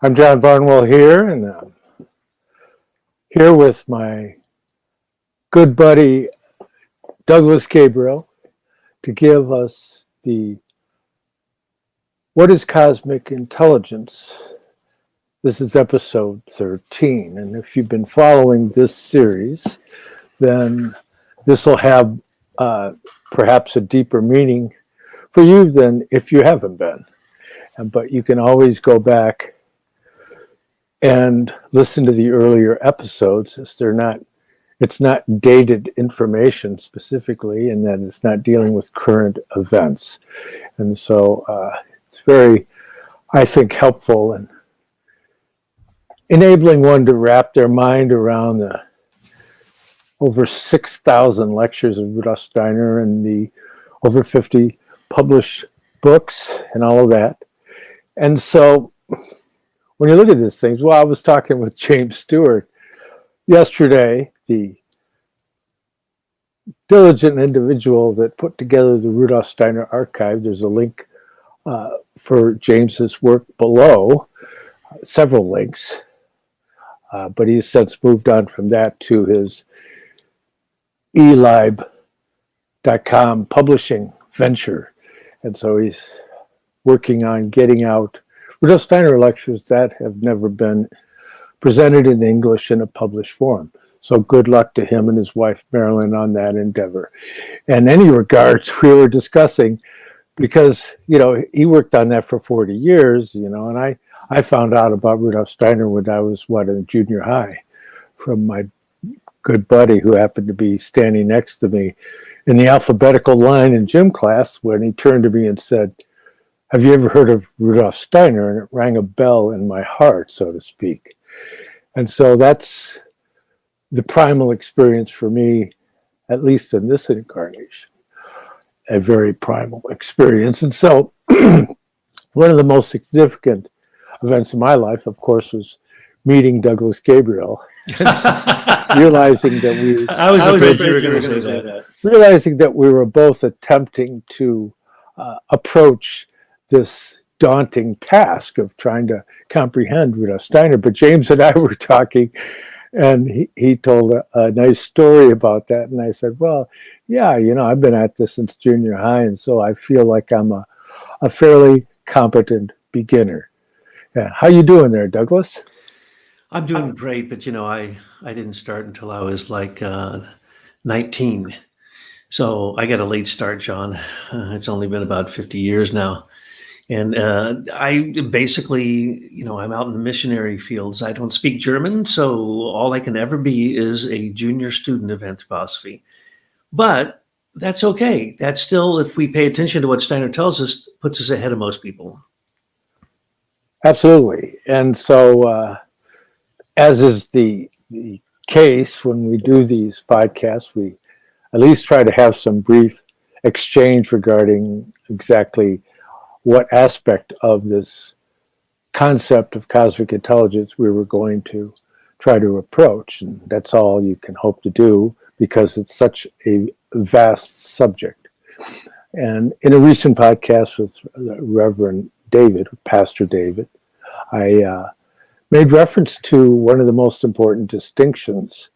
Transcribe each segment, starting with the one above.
I'm John Barnwell here, and here with my good buddy Douglas Gabriel to give us the What is Cosmic Intelligence? This is episode 13, and if you've been following this series, then this will have perhaps a deeper meaning for you than if you haven't been. But you can always go back and listen to the earlier episodes, as it's not dated information specifically, and then it's not dealing with current events. And so it's very, I think, helpful in enabling one to wrap their mind around the over 6,000 lectures of Rudolf Steiner and the over 50 published books and all of that. And so when you look at these things, well, I was talking with James Stewart yesterday, the diligent individual that put together the Rudolf Steiner archive. There's a link for James's work below, several links, but he's since moved on from that to his elib.com publishing venture. And so he's working on getting out Rudolf Steiner lectures that have never been presented in English in a published form. So good luck to him and his wife, Marilyn, on that endeavor. In any regards, we were discussing, because, he worked on that for 40 years, and I found out about Rudolf Steiner when I was, in junior high, from my good buddy who happened to be standing next to me in the alphabetical line in gym class when he turned to me and said, "Have you ever heard of Rudolf Steiner?" And it rang a bell in my heart, so to speak. And so that's the primal experience for me, at least in this incarnation, a very primal experience. And so one of the most significant events in my life, of course, was meeting Douglas Gabriel, realizing that I was afraid you were going to say that. Realizing that we were both attempting to approach this daunting task of trying to comprehend Rudolf Steiner. But James and I were talking, and he told a nice story about that. And I said, well, yeah, I've been at this since junior high, and so I feel like I'm a fairly competent beginner. Yeah. How you doing there, Douglas? I'm doing great, but I didn't start until I was like 19. So I got a late start, John. It's only been about 50 years now. And I basically, I'm out in the missionary fields. I don't speak German, so all I can ever be is a junior student of anthroposophy. But that's okay. That still, if we pay attention to what Steiner tells us, puts us ahead of most people. Absolutely. And so, as is the case when we do these podcasts, we at least try to have some brief exchange regarding exactly what aspect of this concept of cosmic intelligence we were going to try to approach. And that's all you can hope to do, because it's such a vast subject. And in a recent podcast with Reverend David, Pastor David, I made reference to one of the most important distinctions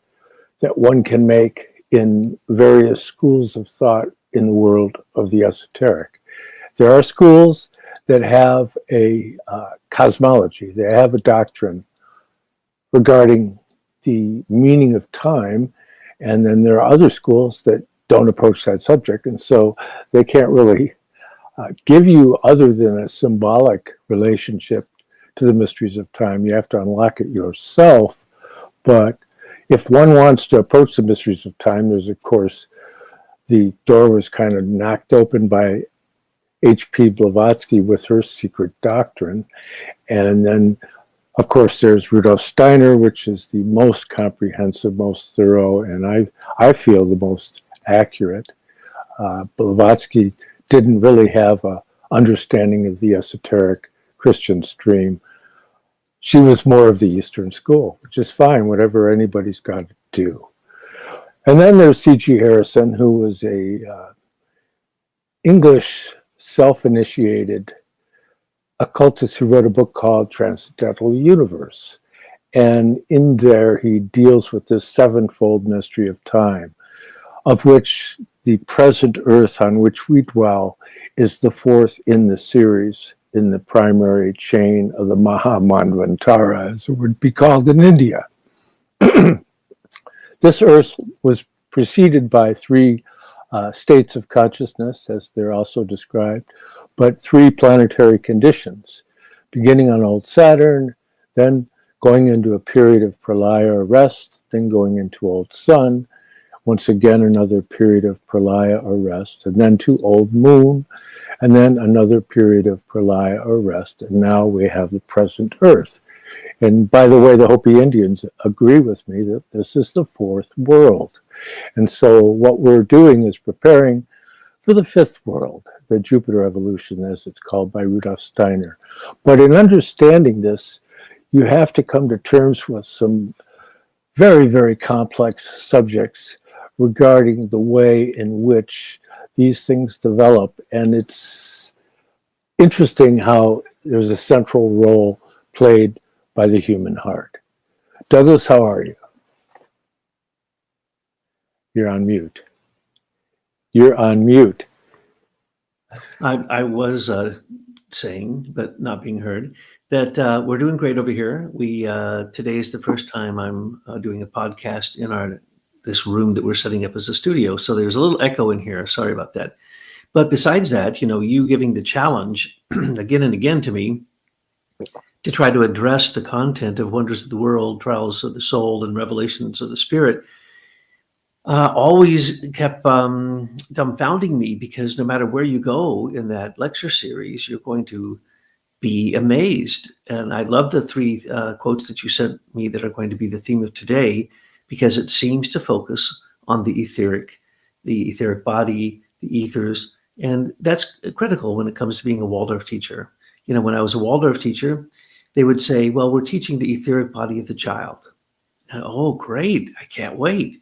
that one can make in various schools of thought in the world of the esoteric. There are schools that have a cosmology. They have a doctrine regarding the meaning of time, and then there are other schools that don't approach that subject, and so they can't really give you other than a symbolic relationship to the mysteries of time. You have to unlock it yourself. But if one wants to approach the mysteries of time, there's, of course, the door was kind of knocked open by H.P. Blavatsky with her secret doctrine. And then, of course, there's Rudolf Steiner, which is the most comprehensive, most thorough, and I feel the most accurate. Blavatsky didn't really have an understanding of the esoteric Christian stream. She was more of the Eastern school, which is fine, whatever anybody's got to do. And then there's C.G. Harrison, who was a English self-initiated occultist who wrote a book called Transcendental Universe. And in there, he deals with this sevenfold mystery of time, of which the present Earth on which we dwell is the fourth in the series, in the primary chain of the Mahamanvantara, as it would be called in India. This Earth was preceded by three states of consciousness, as they're also described, but three planetary conditions, beginning on old Saturn, then going into a period of pralaya or rest, then going into old Sun, once again another period of pralaya or rest, and then to old Moon, and then another period of pralaya or rest, and now we have the present Earth. And by the way, the Hopi Indians agree with me that this is the fourth world. And so what we're doing is preparing for the fifth world, the Jupiter evolution, as it's called by Rudolf Steiner. But in understanding this, you have to come to terms with some very, very complex subjects regarding the way in which these things develop. And it's interesting how there's a central role played by the human heart. Douglas, how are you? You're on mute. You're on mute. I was saying, but not being heard, that we're doing great over here. Today is the first time I'm doing a podcast in this room that we're setting up as a studio. So there's a little echo in here. Sorry about that. But besides that, you giving the challenge again and again to me to try to address the content of Wonders of the World, Trials of the Soul, and Revelations of the Spirit always kept dumbfounding me, because no matter where you go in that lecture series, you're going to be amazed. And I love the three quotes that you sent me that are going to be the theme of today, because it seems to focus on the etheric body, the ethers, and that's critical when it comes to being a Waldorf teacher. When I was a Waldorf teacher, they would say, well, we're teaching the etheric body of the child. And, oh, great. I can't wait.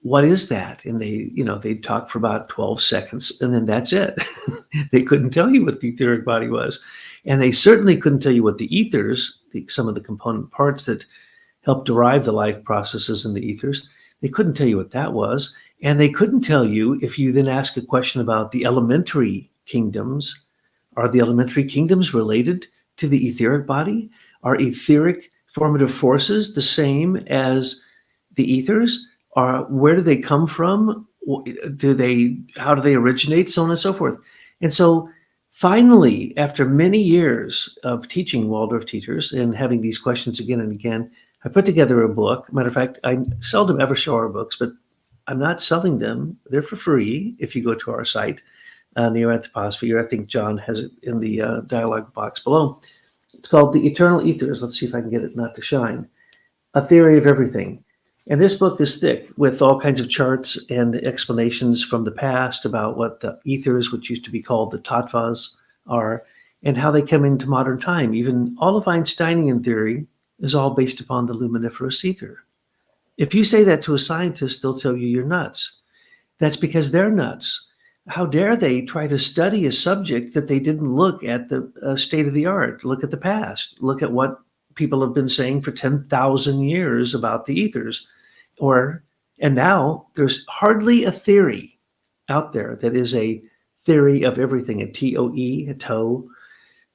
What is that? And they'd talk for about 12 seconds, and then that's it. They couldn't tell you what the etheric body was. And they certainly couldn't tell you what the ethers, some of the component parts that help derive the life processes in the ethers, they couldn't tell you what that was. And they couldn't tell you, if you then ask a question about the elementary kingdoms, are the elementary kingdoms related to the etheric body? Are etheric formative forces the same as the ethers? Where do they come from? How do they originate? So on and so forth. And so finally, after many years of teaching Waldorf teachers and having these questions again and again, I put together a book. Matter of fact, I seldom ever show our books, but I'm not selling them. They're for free if you go to our site, Neo-Anthroposophy. I think John has it in the dialogue box below. It's called The Eternal Ethers. Let's see if I can get it not to shine. A Theory of Everything. And this book is thick with all kinds of charts and explanations from the past about what the ethers, which used to be called the tattvas, are, and how they come into modern time. Even all of Einsteinian theory is all based upon the luminiferous ether. If you say that to a scientist, they'll tell you you're nuts. That's because they're nuts. How dare they try to study a subject that they didn't look at the state of the art, look at the past, look at what people have been saying for 10,000 years about the ethers. And now there's hardly a theory out there that is a theory of everything, a TOE, a TOE,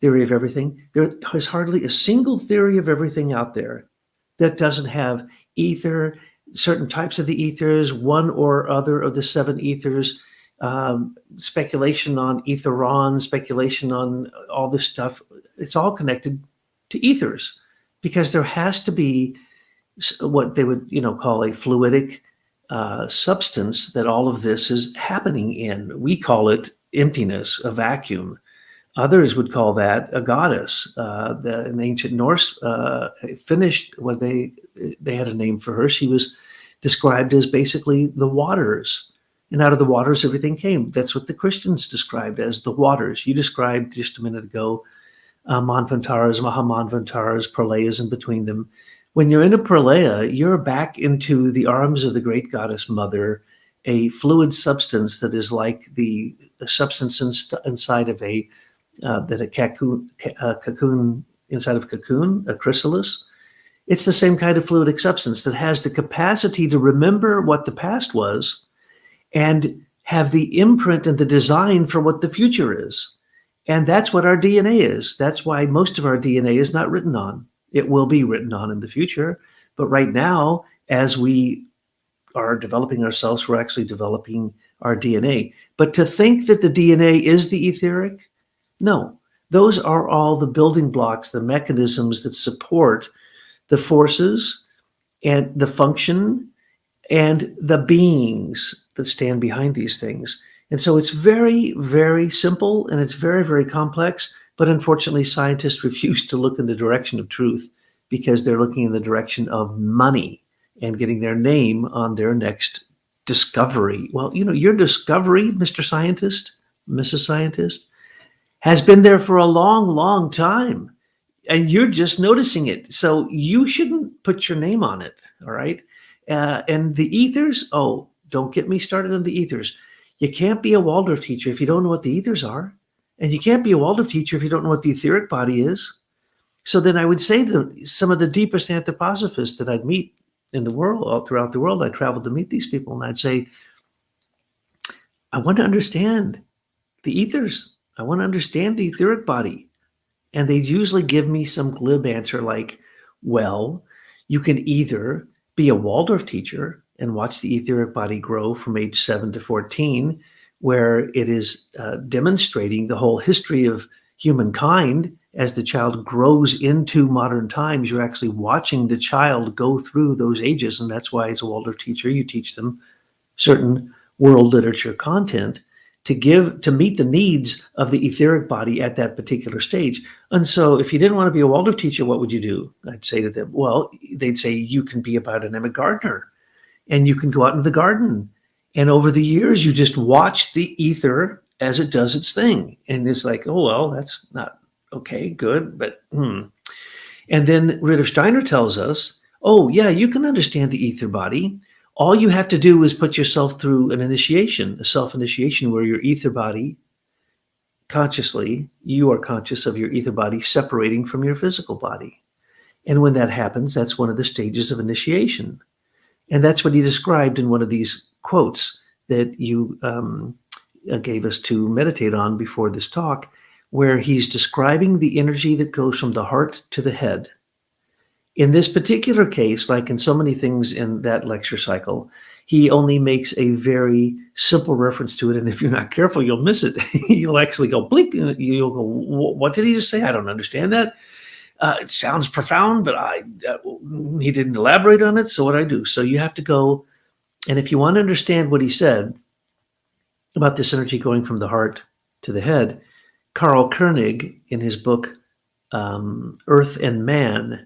theory of everything. There is hardly a single theory of everything out there that doesn't have ether, certain types of the ethers, one or other of the seven ethers, speculation on etheron, speculation on all this stuff. It's all connected to ethers, because there has to be what they would call a fluidic substance that all of this is happening in. We call it emptiness, a vacuum. Others would call that a goddess. The ancient Norse finished what they had a name for her. She was described as basically the waters, and out of the waters everything came. That's what the Christians described as the waters. You described just a minute ago Manvantaras, Mahamanvantaras, pralayas in between them. When you're in a pralaya, you're back into the arms of the great goddess mother, a fluid substance that is like the substance inside of a that a cocoon inside of a cocoon, a chrysalis. It's the same kind of fluidic substance that has the capacity to remember what the past was and have the imprint and the design for what the future is. And that's what our DNA is. That's why most of our DNA is not written on. It will be written on in the future. But right now, as we are developing ourselves, we're actually developing our DNA. But to think that the DNA is the etheric, no. Those are all the building blocks, the mechanisms that support the forces and the function and the beings that stand behind these things. And so it's very, very simple and it's very, very complex. But unfortunately, scientists refuse to look in the direction of truth because they're looking in the direction of money and getting their name on their next discovery. Well, your discovery, Mr. Scientist, Mrs. Scientist, has been there for a long, long time. And you're just noticing it. So you shouldn't put your name on it, all right? And the ethers, don't get me started on the ethers. You can't be a Waldorf teacher if you don't know what the ethers are. And you can't be a Waldorf teacher if you don't know what the etheric body is. So then I would say to some of the deepest anthroposophists that I'd meet in the world, all throughout the world, I traveled to meet these people, and I'd say, I want to understand the ethers. I want to understand the etheric body. And they'd usually give me some glib answer like, well, you can either be a Waldorf teacher and watch the etheric body grow from age 7 to 14, where it is demonstrating the whole history of humankind as the child grows into modern times. You're actually watching the child go through those ages. And that's why as a Waldorf teacher, you teach them certain world literature content to meet the needs of the etheric body at that particular stage. And so if you didn't want to be a Waldorf teacher, what would you do? I'd say to them, well, they'd say, you can be about an Emmett Gardner and you can go out into the garden. And over the years, you just watch the ether as it does its thing. And it's like, oh, well, that's not okay, good, but And then Rudolf Steiner tells us, oh, yeah, you can understand the ether body. All you have to do is put yourself through an initiation, a self-initiation, where your ether body, consciously, you are conscious of your ether body separating from your physical body. And when that happens, that's one of the stages of initiation. And that's what he described in one of these quotes that you gave us to meditate on before this talk, where he's describing the energy that goes from the heart to the head. In this particular case, like in so many things in that lecture cycle, he only makes a very simple reference to it. And if you're not careful, you'll miss it. You'll actually go blink. You'll go, what did he just say? I don't understand that. It sounds profound, but he didn't elaborate on it. So what I do? So you have to go. And if you want to understand what he said about this energy going from the heart to the head, Karl Koenig, in his book, Earth and Man,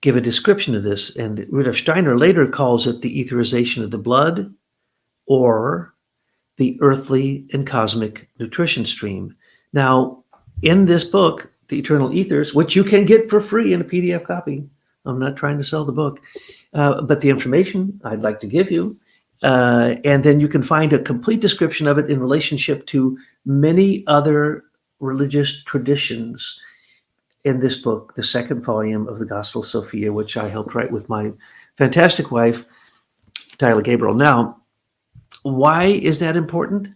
give a description of this. And Rudolf Steiner later calls it the etherization of the blood or the earthly and cosmic nutrition stream. Now, in this book, The Eternal Ethers, which you can get for free in a PDF copy, I'm not trying to sell the book, but the information I'd like to give you, and then you can find a complete description of it in relationship to many other religious traditions in this book, the second volume of the Gospel of Sophia, which I helped write with my fantastic wife, Tyler Gabriel. Now, why is that important?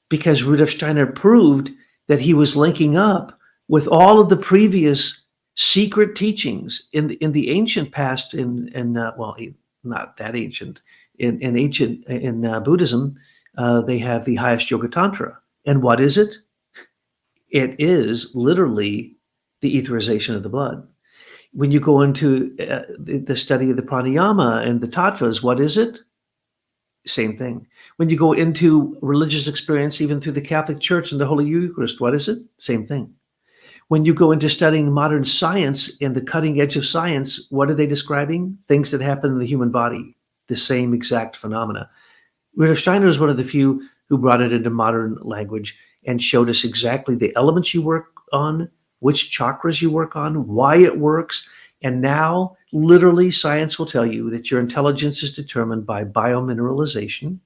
Because Rudolf Steiner proved that he was linking up with all of the previous secret teachings in the ancient past, not that ancient, in Buddhism, they have the highest Yoga Tantra. And what is it? It is literally the etherization of the blood. When you go into the study of the pranayama and the tattvas, what is it? Same thing. When you go into religious experience, even through the Catholic Church and the Holy Eucharist, what is it? Same thing. When you go into studying modern science and the cutting edge of science, what are they describing? Things that happen in the human body, the same exact phenomena. Rudolf Steiner is one of the few who brought it into modern language and showed us exactly the elements you work on, which chakras you work on, why it works. And now, literally, science will tell you that your intelligence is determined by biomineralization,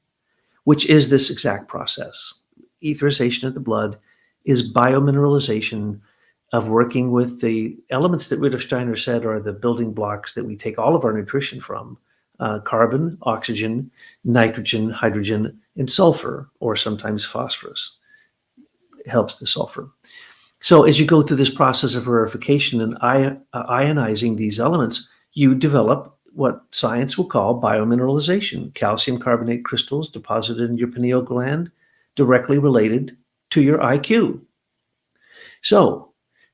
which is this exact process. Etherization of the blood is biomineralization of working with the elements that Rudolf Steiner said are the building blocks that we take all of our nutrition from: carbon, oxygen, nitrogen, hydrogen, and sulfur, or sometimes phosphorus. It helps the sulfur. So as you go through this process of rarefication and ionizing these elements, you develop what science will call biomineralization: calcium carbonate crystals deposited in your pineal gland, directly related to your IQ. So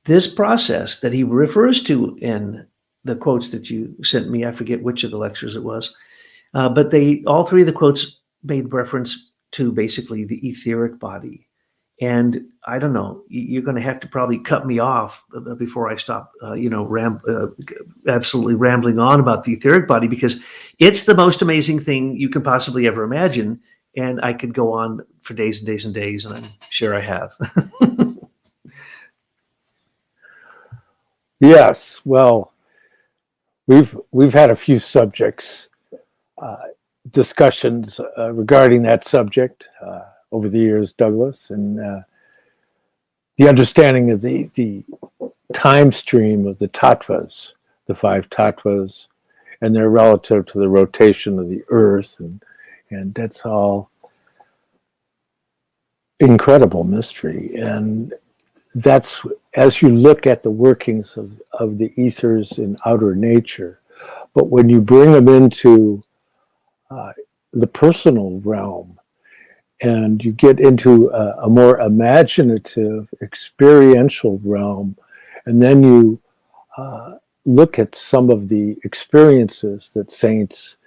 this process that he refers to in the quotes that you sent me, I forget which of the lectures it was, but all three of the quotes made reference to basically the etheric body. And I don't know, you're going to have to probably cut me off before I stop, absolutely rambling on about the etheric body, because it's the most amazing thing you can possibly ever imagine. And I could go on for days and days and days, and I'm sure I have. Yes, well, we've had a few subjects, discussions regarding that subject over the years, Douglas, and the understanding of the time stream of the tattvas, the 5 tattvas, and their relative to the rotation of the earth, and that's all incredible mystery. And that's, as you look at the workings of the ethers in outer nature, but when you bring them into the personal realm, and you get into a more imaginative, experiential realm, and then you look at some of the experiences that saints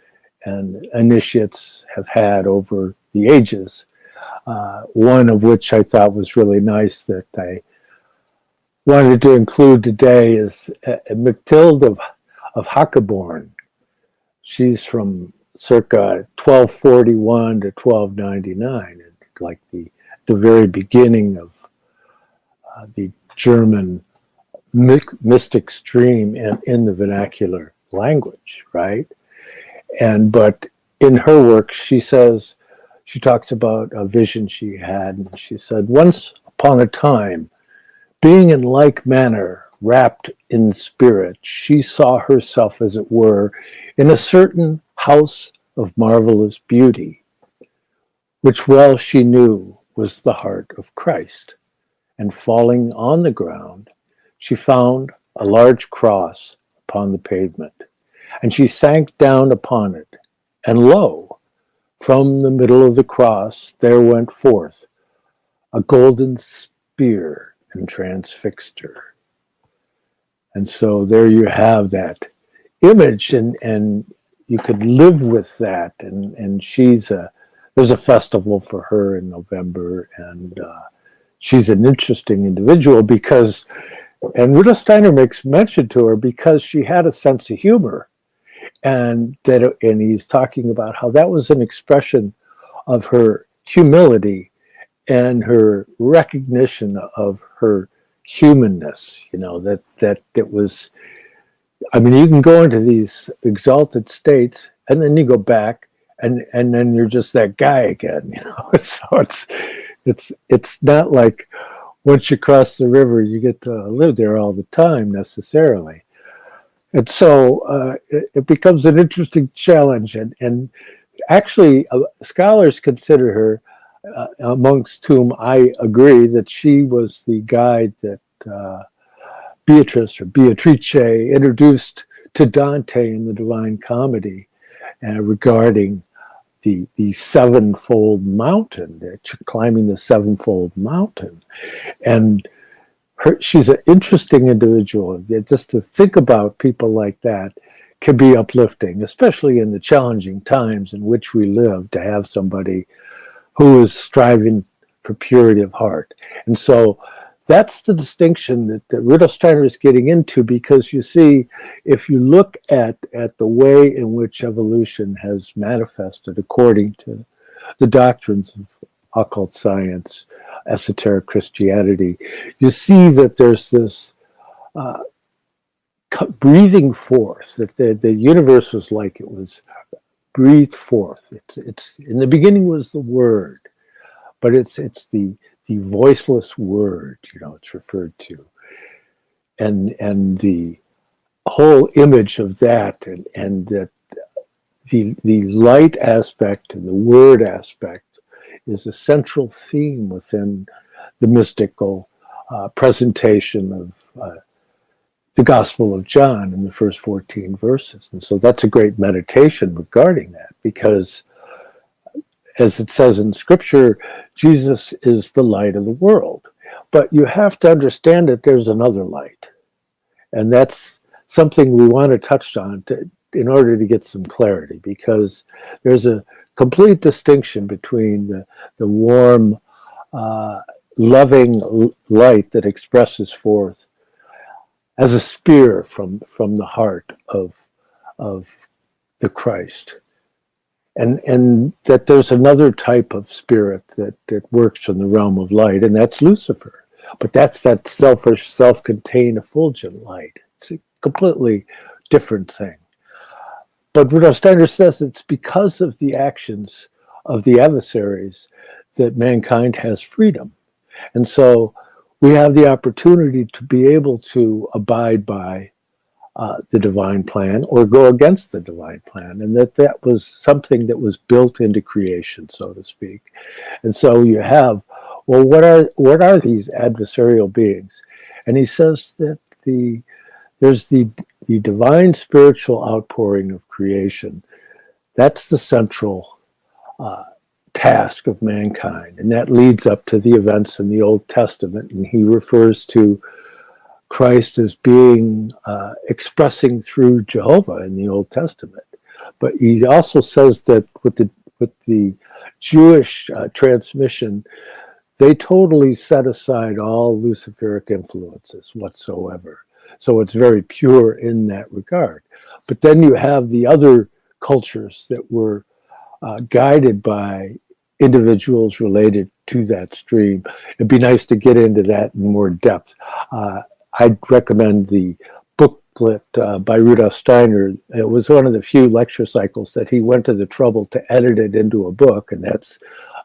and initiates have had over the ages. One of which I thought was really nice that I wanted to include today is Mathilde of Hackeborn. She's from circa 1241 to 1299, like the very beginning of the German mystic stream in the vernacular language, right? But in her work, she talks about a vision she had, and she said, once upon a time, being in like manner wrapped in spirit, she saw herself, as it were, in a certain house of marvelous beauty, which well she knew was the heart of Christ. And falling on the ground, she found a large cross upon the pavement, and she sank down upon it, and lo, from the middle of the cross there went forth a golden spear and transfixed her. And so there you have that image, and you could live with that. And there's a festival for her in November, and she's an interesting individual because, and Rudolf Steiner makes mention to her because she had a sense of humor, and he's talking about how that was an expression of her humility and her recognition of her humanness. That it was, I mean, you can go into these exalted states and then you go back and then you're just that guy again, So it's not like once you cross the river, you get to live there all the time necessarily. And so it becomes an interesting challenge. And actually, scholars consider her, amongst whom I agree, that she was the guide that Beatrice introduced to Dante in the Divine Comedy regarding the sevenfold mountain, climbing the sevenfold mountain. And she's an interesting individual. Just to think about people like that can be uplifting, especially in the challenging times in which we live, to have somebody who is striving for purity of heart. And so that's the distinction that Rudolf Steiner is getting into, because you see, if you look at the way in which evolution has manifested according to the doctrines of occult science, esoteric Christianity, you see that there's this breathing forth, that the universe was like it was breathed forth. It's in the beginning was the Word, but it's the voiceless word, it's referred to, and the whole image of that, and that the light aspect and the word aspect is a central theme within the mystical presentation of the Gospel of John in the first 14 verses. And so that's a great meditation regarding that, because as it says in Scripture, Jesus is the light of the world. But you have to understand that there's another light. And that's something we want to touch on in order to get some clarity, because there's a complete distinction between the warm, loving light that expresses forth as a spear from the heart of the Christ, and that there's another type of spirit that works in the realm of light, and that's Lucifer. But that's that selfish, self-contained, effulgent light. It's a completely different thing. But Rudolf Steiner says it's because of the actions of the adversaries that mankind has freedom. And so we have the opportunity to be able to abide by the divine plan or go against the divine plan, and that was something that was built into creation, so to speak. And so you have, well, what are these adversarial beings? And he says that there's the divine spiritual outpouring of creation. That's the central task of mankind, and that leads up to the events in the Old Testament. And he refers to Christ as being expressing through Jehovah in the Old Testament. But he also says that with the Jewish transmission, they totally set aside all Luciferic influences whatsoever. So it's very pure in that regard. But then you have the other cultures that were guided by individuals related to that stream. It'd be nice to get into that in more depth. I'd recommend the booklet by Rudolf Steiner. It was one of the few lecture cycles that he went to the trouble to edit it into a book, and that's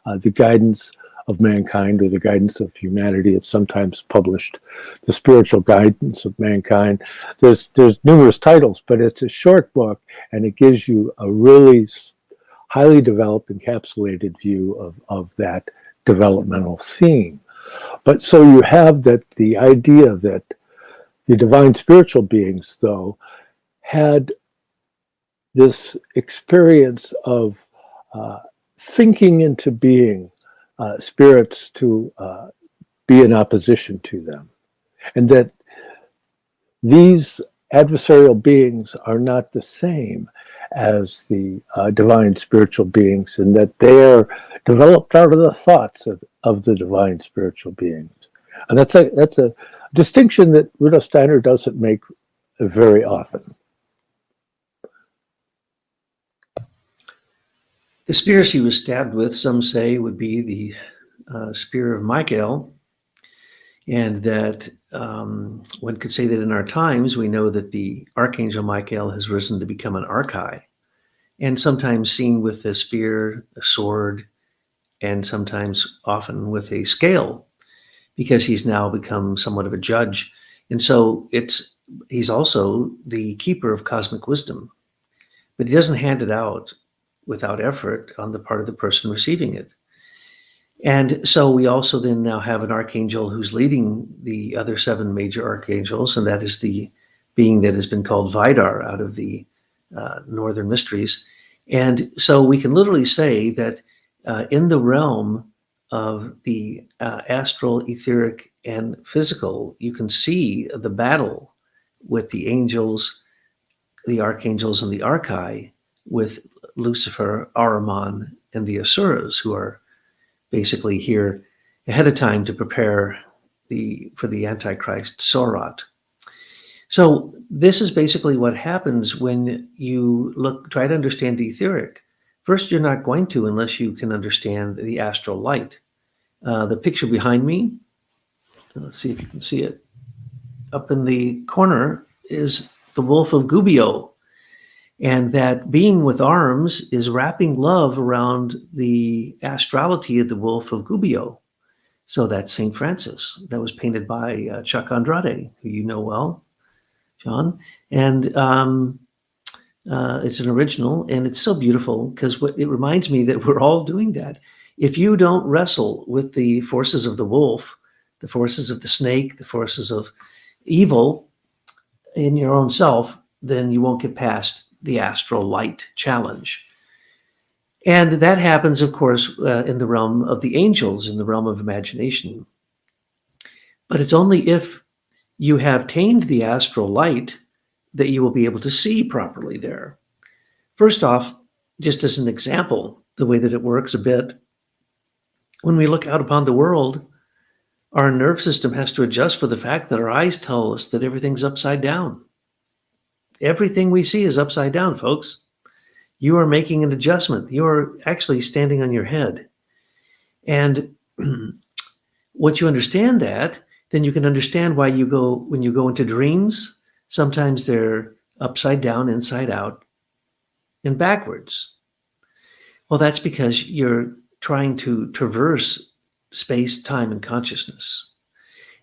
The Guidance of Mankind, or The Guidance of Humanity. It's sometimes published The Spiritual Guidance of Mankind. There's numerous titles, but it's a short book, and it gives you a really highly developed, encapsulated view of that developmental theme. But so you have that the idea that the divine spiritual beings, though, had this experience of thinking into being spirits to be in opposition to them, and that these adversarial beings are not the same as the divine spiritual beings, and that they are developed out of the thoughts of the divine spiritual beings. And that's a distinction that Rudolf Steiner doesn't make very often. The spears he was stabbed with, some say, would be the spear of Michael, and that one could say that in our times, we know that the Archangel Michael has risen to become an archai, and sometimes seen with a spear, a sword, and sometimes often with a scale, because he's now become somewhat of a judge. And so he's also the keeper of cosmic wisdom, but he doesn't hand it out without effort on the part of the person receiving it. And so we also then now have an archangel who's leading the other 7 major archangels, and that is the being that has been called Vidar out of the Northern Mysteries. And so we can literally say that in the realm of the astral, etheric, and physical, you can see the battle with the angels, the archangels, and the archai, with Lucifer, Ahriman, and the Asuras, who are basically here ahead of time to prepare for the Antichrist Sorat. So this is basically what happens when you try to understand the etheric. First, you're not going to unless you can understand the astral light. The picture behind me, let's see if you can see it, up in the corner is the wolf of Gubbio. And that being with arms is wrapping love around the astrality of the wolf of Gubbio. So that's St. Francis. That was painted by Chuck Andrade, who you know well, John. And it's an original, and it's so beautiful because it reminds me that we're all doing that. If you don't wrestle with the forces of the wolf, the forces of the snake, the forces of evil in your own self, then you won't get past the astral light challenge. And that happens, of course, in the realm of the angels, in the realm of imagination. But it's only if you have tamed the astral light that you will be able to see properly there. First off, just as an example, the way that it works a bit, when we look out upon the world, our nerve system has to adjust for the fact that our eyes tell us that everything's upside down. Everything we see is upside down, folks. You are making an adjustment. You are actually standing on your head. And once you understand that, then you can understand why when you go into dreams, sometimes they're upside down, inside out, and backwards. Well, that's because you're trying to traverse space, time, and consciousness.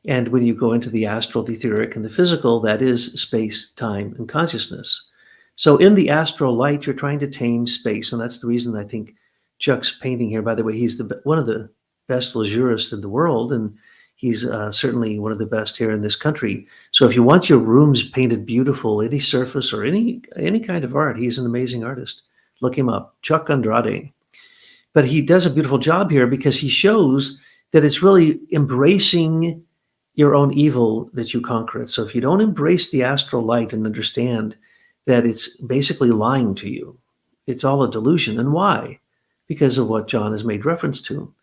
And when you go into the astral, the etheric, and the physical, that is space, time, and consciousness. So in the astral light, you're trying to tame space. And that's the reason I think Chuck's painting here, by the way, he's one of the best lasurists in the world. And he's certainly one of the best here in this country. So if you want your rooms painted beautiful, any surface or any kind of art, he's an amazing artist. Look him up, Chuck Andrade. But he does a beautiful job here because he shows that it's really embracing your own evil that you conquer it. So if you don't embrace the astral light and understand that it's basically lying to you, it's all a delusion. And why? Because of what John has made reference to.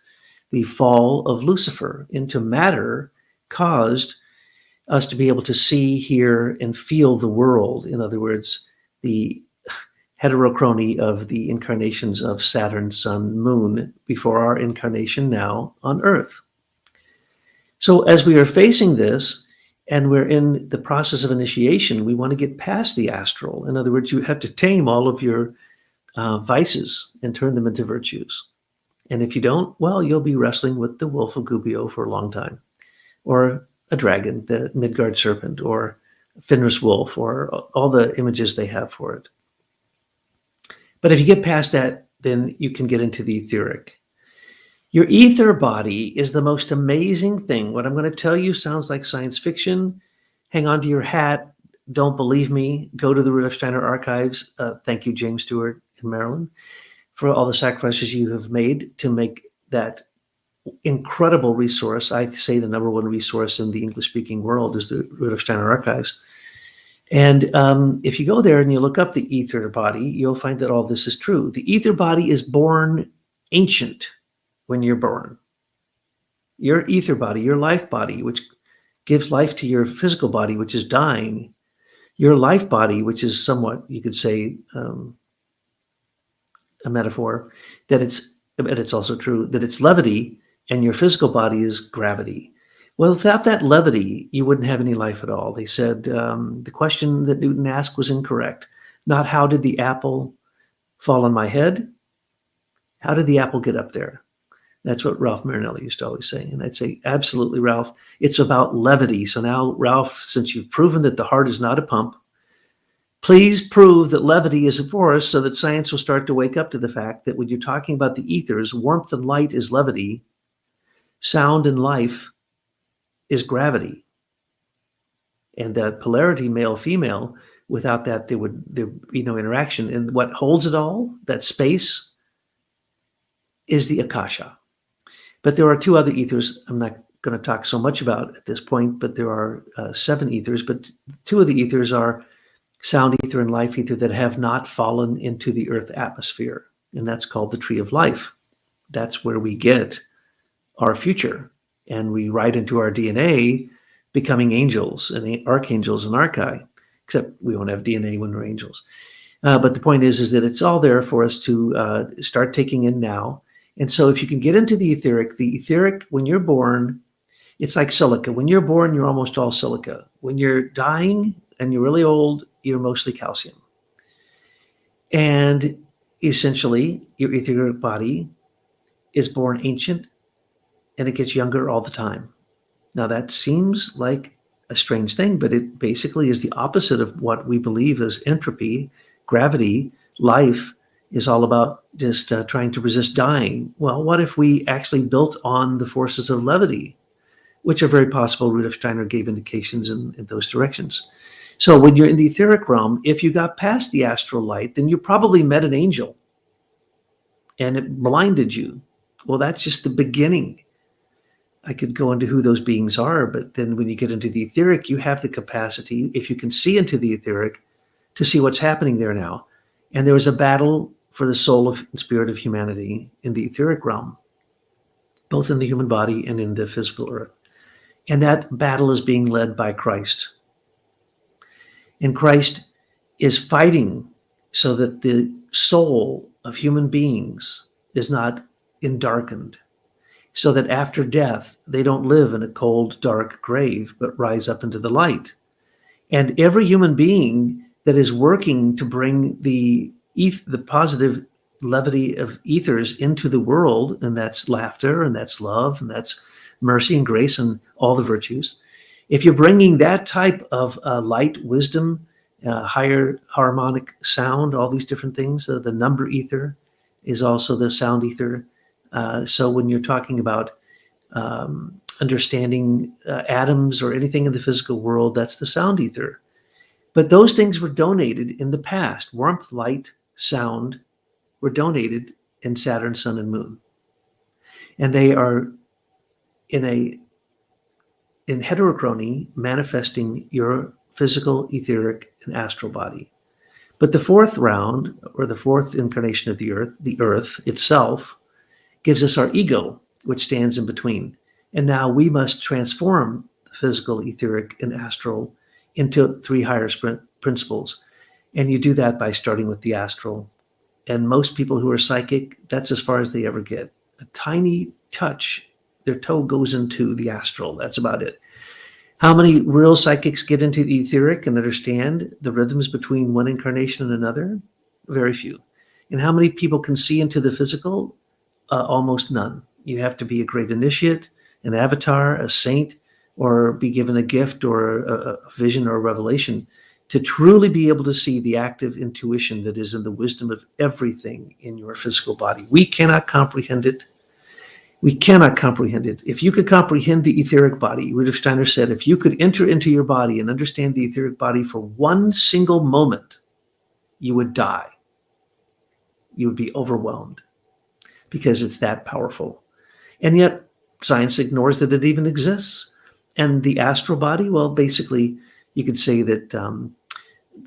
The fall of Lucifer into matter caused us to be able to see, hear, and feel the world. In other words, the heterochrony of the incarnations of Saturn, Sun, Moon before our incarnation now on Earth. So as we are facing this and we're in the process of initiation, we want to get past the astral. In other words, you have to tame all of your vices and turn them into virtues. And if you don't, well, you'll be wrestling with the wolf of Gubbio for a long time, or a dragon, the Midgard serpent, or Fenris wolf, or all the images they have for it. But if you get past that, then you can get into the etheric. Your ether body is the most amazing thing. What I'm going to tell you sounds like science fiction. Hang on to your hat. Don't believe me. Go to the Rudolf Steiner archives. Thank you, James Stewart in Maryland, for all the sacrifices you have made to make that incredible resource. I say the number one resource in the English-speaking world is the Rudolf Steiner archives. And if you go there and you look up the ether body, you'll find that all this is true. The ether body is born ancient when you're born. Your ether body, your life body, which gives life to your physical body, which is dying, your life body, which is somewhat, you could say, a metaphor, that it's also true, that it's levity, and your physical body is gravity. Well, without that levity, you wouldn't have any life at all. They said the question that Newton asked was incorrect. Not how did the apple fall on my head? How did the apple get up there? That's what Ralph Marinelli used to always say. And I'd say, absolutely, Ralph. It's about levity. So now, Ralph, since you've proven that the heart is not a pump, please prove that levity is a force so that science will start to wake up to the fact that when you're talking about the ethers, warmth and light is levity, sound and life is gravity. And that polarity, male, female, without that, there would be no interaction. And what holds it all, that space, is the Akasha. But there are two other ethers I'm not going to talk so much about at this point, but there are 7 ethers. But 2 of the ethers are sound ether and life ether that have not fallen into the earth atmosphere. And that's called the tree of life. That's where we get our future. And we write into our DNA becoming angels and archangels and archai, except we won't have DNA when we're angels. But the point is that it's all there for us to start taking in now. And so if you can get into the etheric, when you're born, it's like silica. When you're born, you're almost all silica. When you're dying and you're really old, you're mostly calcium. And essentially, your etheric body is born ancient and it gets younger all the time. Now, that seems like a strange thing, but it basically is the opposite of what we believe as entropy, gravity, life is all about just trying to resist dying. Well, what if we actually built on the forces of levity, which are very possible? Rudolf Steiner gave indications in those directions. So when you're in the etheric realm, if you got past the astral light, then you probably met an angel and it blinded you. Well, that's just the beginning. I could go into who those beings are, but then when you get into the etheric, you have the capacity, if you can see into the etheric, to see what's happening there now. And there was a battle for the soul and spirit of humanity in the etheric realm, both in the human body and in the physical earth. And that battle is being led by Christ. And Christ is fighting so that the soul of human beings is not endarkened, so that after death, they don't live in a cold, dark grave, but rise up into the light. And every human being that is working to bring the positive levity of ethers into the world, and that's laughter, and that's love, and that's mercy and grace and all the virtues. If you're bringing that type of light, wisdom, higher harmonic sound, all these different things, the number ether is also the sound ether. So when you're talking about understanding atoms or anything in the physical world, that's the sound ether. But those things were donated in the past. Warmth, light, sound were donated in Saturn, Sun, and Moon. And they are in heterochrony, manifesting your physical, etheric, and astral body. But the fourth round, or the fourth incarnation of the earth itself, gives us our ego, which stands in between. And now we must transform the physical, etheric, and astral into three higher principles. And you do that by starting with the astral. And most people who are psychic, that's as far as they ever get. A tiny touch, their toe goes into the astral. That's about it. How many real psychics get into the etheric and understand the rhythms between one incarnation and another? Very few. And how many people can see into the physical? Almost none. You have to be a great initiate, an avatar, a saint, or be given a gift or a vision or a revelation to truly be able to see the active intuition that is in the wisdom of everything in your physical body. We cannot comprehend it. We cannot comprehend it. If you could comprehend the etheric body, Rudolf Steiner said, if you could enter into your body and understand the etheric body for one single moment, you would die. You would be overwhelmed because it's that powerful. And yet science ignores that it even exists. And the astral body, well, basically, you could say that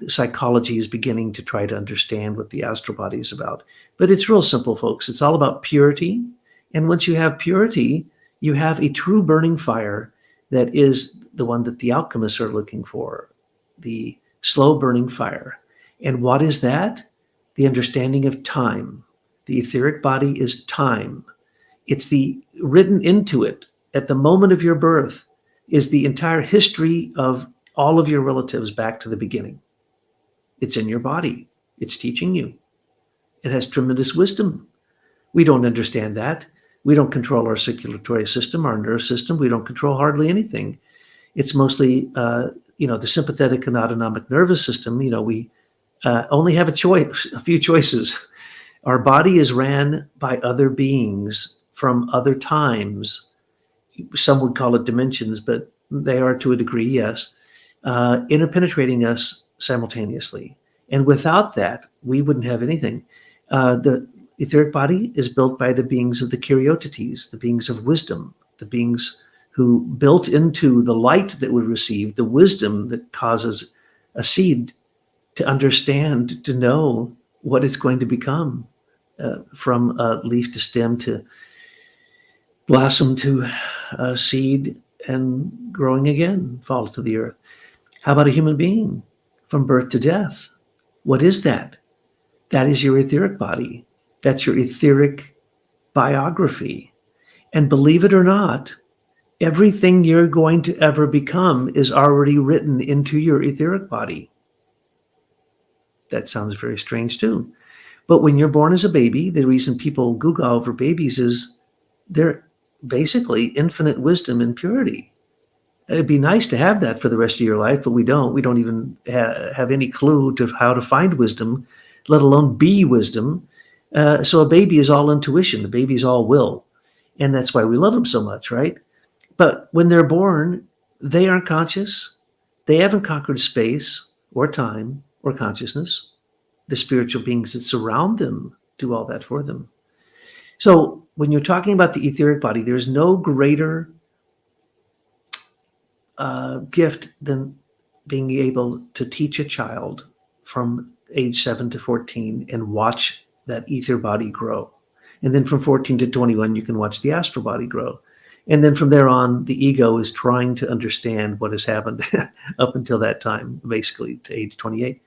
psychology is beginning to try to understand what the astral body is about. But it's real simple, folks. It's all about purity. And once you have purity, you have a true burning fire that is the one that the alchemists are looking for, the slow burning fire. And what is that? The understanding of time. The etheric body is time. It's the written into it at the moment of your birth is the entire history of all of your relatives back to the beginning. It's in your body. It's teaching you. It has tremendous wisdom. We don't understand that. We don't control our circulatory system, our nerve system. We don't control hardly anything. It's mostly, the sympathetic and autonomic nervous system. We only have a few choices. Our body is ran by other beings from other times. Some would call it dimensions, but they are to a degree, yes, interpenetrating us simultaneously. And without that, we wouldn't have anything. The etheric body is built by the beings of the Karyotetes, the beings of wisdom, the beings who built into the light that we receive, the wisdom that causes a seed to understand, to know what it's going to become, from leaf to stem to blossom to seed and growing again, fall to the earth. How about a human being from birth to death? What is that? That is your etheric body. That's your etheric biography. And believe it or not, everything you're going to ever become is already written into your etheric body. That sounds very strange too. But when you're born as a baby, the reason people Google over babies is they're basically infinite wisdom and purity. It'd be nice to have that for the rest of your life, but we don't. We don't even have any clue to how to find wisdom, let alone be wisdom. So a baby is all intuition. A baby is all will. And that's why we love them so much, right? But when they're born, they aren't conscious. They haven't conquered space or time or consciousness. The spiritual beings that surround them do all that for them. So when you're talking about the etheric body, there's no greater gift than being able to teach a child from age 7 to 14 and watch that ether body grow. And then from 14 to 21, you can watch the astral body grow. And then from there on, the ego is trying to understand what has happened up until that time, basically to age 28.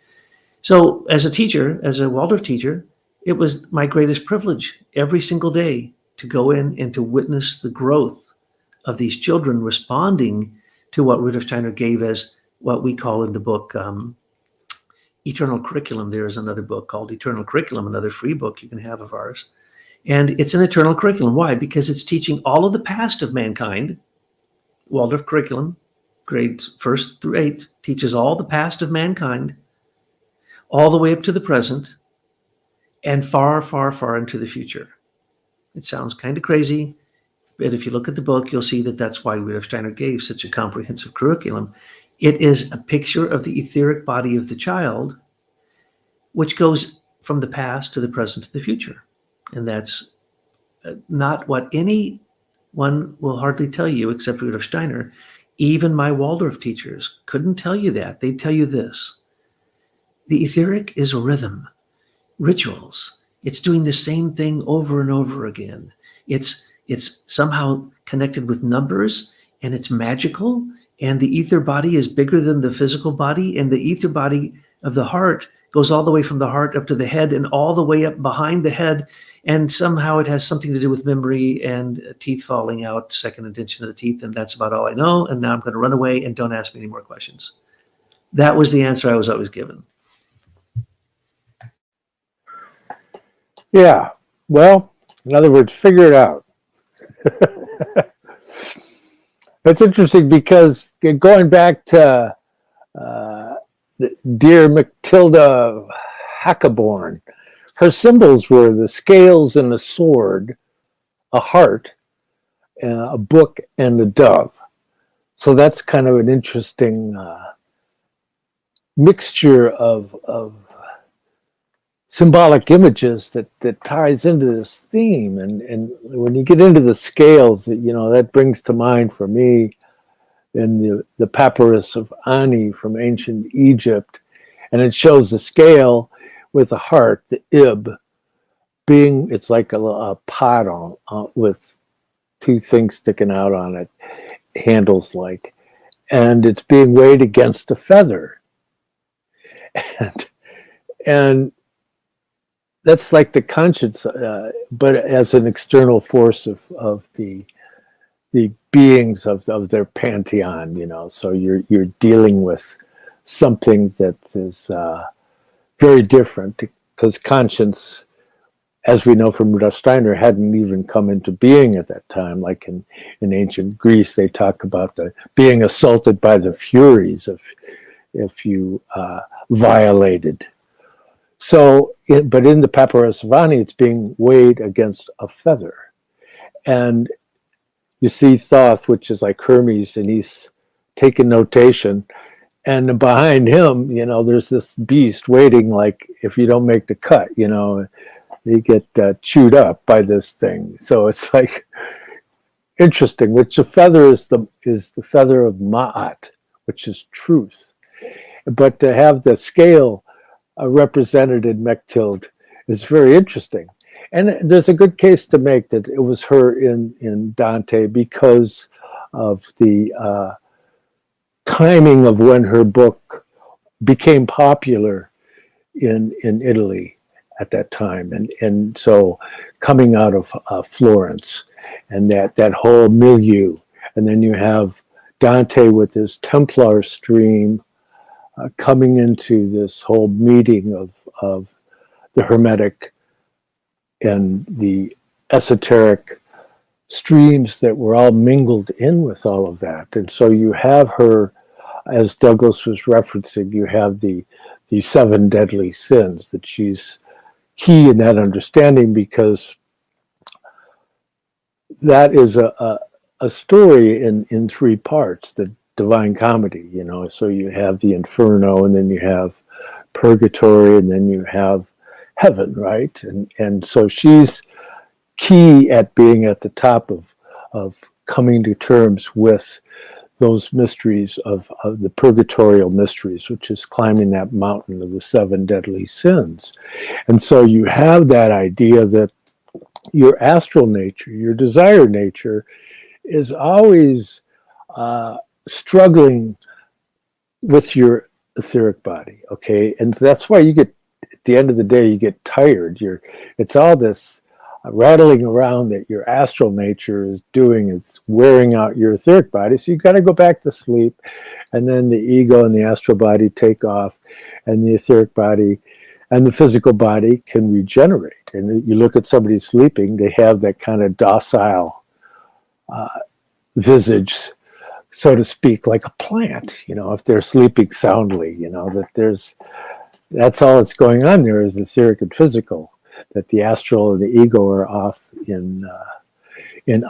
So as a teacher, as a Waldorf teacher, it was my greatest privilege every single day to go in and to witness the growth of these children responding to what Rudolf Steiner gave as what we call in the book Eternal Curriculum. There is another book called Eternal Curriculum, another free book you can have of ours. And it's an eternal curriculum. Why? Because it's teaching all of the past of mankind. Waldorf curriculum, grades 1st through 8, teaches all the past of mankind, all the way up to the present, and far, far, far into the future. It sounds kind of crazy, but if you look at the book, you'll see that that's why Rudolf Steiner gave such a comprehensive curriculum. It is a picture of the etheric body of the child, which goes from the past to the present to the future. And that's not what anyone will hardly tell you except Rudolf Steiner. Even my Waldorf teachers couldn't tell you that. They'd tell you this. The etheric is rhythm, rituals. It's doing the same thing over and over again. It's somehow connected with numbers, and it's magical. And the ether body is bigger than the physical body. And the ether body of the heart goes all the way from the heart up to the head and all the way up behind the head. And somehow it has something to do with memory and teeth falling out, second intention of the teeth. And that's about all I know. And now I'm going to run away and don't ask me any more questions. That was the answer I was always given. Yeah. Well, in other words, figure it out. It's interesting because going back to dear Matilda Hackeborn, her symbols were the scales and the sword, a heart, a book, and a dove. So that's kind of an interesting mixture of symbolic images that ties into this theme. And when you get into the scales, that brings to mind for me in the papyrus of Ani from ancient Egypt. And it shows the scale with the heart, the ib, it's like a pot on with two things sticking out on it, handles like, and it's being weighed against a feather. And that's like the conscience, but as an external force of the beings of their pantheon, so you're dealing with something that is very different, because conscience, as we know from Rudolf Steiner, hadn't even come into being at that time. Like in ancient Greece, they talk about being assaulted by the Furies if you violated. So, but in the Papyrus of Ani, it's being weighed against a feather. And you see Thoth, which is like Hermes, and he's taking notation. And behind him, there's this beast waiting, like, if you don't make the cut, you get chewed up by this thing. So it's like interesting, which the feather is the feather of Ma'at, which is truth. But to have the scale represented in Mechthild is very interesting. And there's a good case to make that it was her in Dante because of the timing of when her book became popular in Italy at that time. And so coming out of Florence and that whole milieu. And then you have Dante with his Templar stream coming into this whole meeting of the Hermetic and the esoteric streams that were all mingled in with all of that. And so you have her, as Douglas was referencing, you have the seven deadly sins, that she's key in that understanding, because that is a story in three parts, the Divine Comedy, you know. So you have the Inferno, and then you have Purgatory, and then you have heaven, right? And so she's key at being at the top of coming to terms with those mysteries of the purgatorial mysteries, which is climbing that mountain of the seven deadly sins. And so you have that idea that your astral nature, your desire nature, is always struggling with your etheric body, okay? And that's why you get, at the end of the day, you get tired. It's all this rattling around that your astral nature is doing. It's wearing out your etheric body. So you got to go back to sleep, and then the ego and the astral body take off, and the etheric body and the physical body can regenerate. And you look at somebody sleeping, they have that kind of docile visage, so to speak, like a plant, you know, if they're sleeping soundly, you know, that's all that's going on there is etheric and physical, that the astral and the ego are off in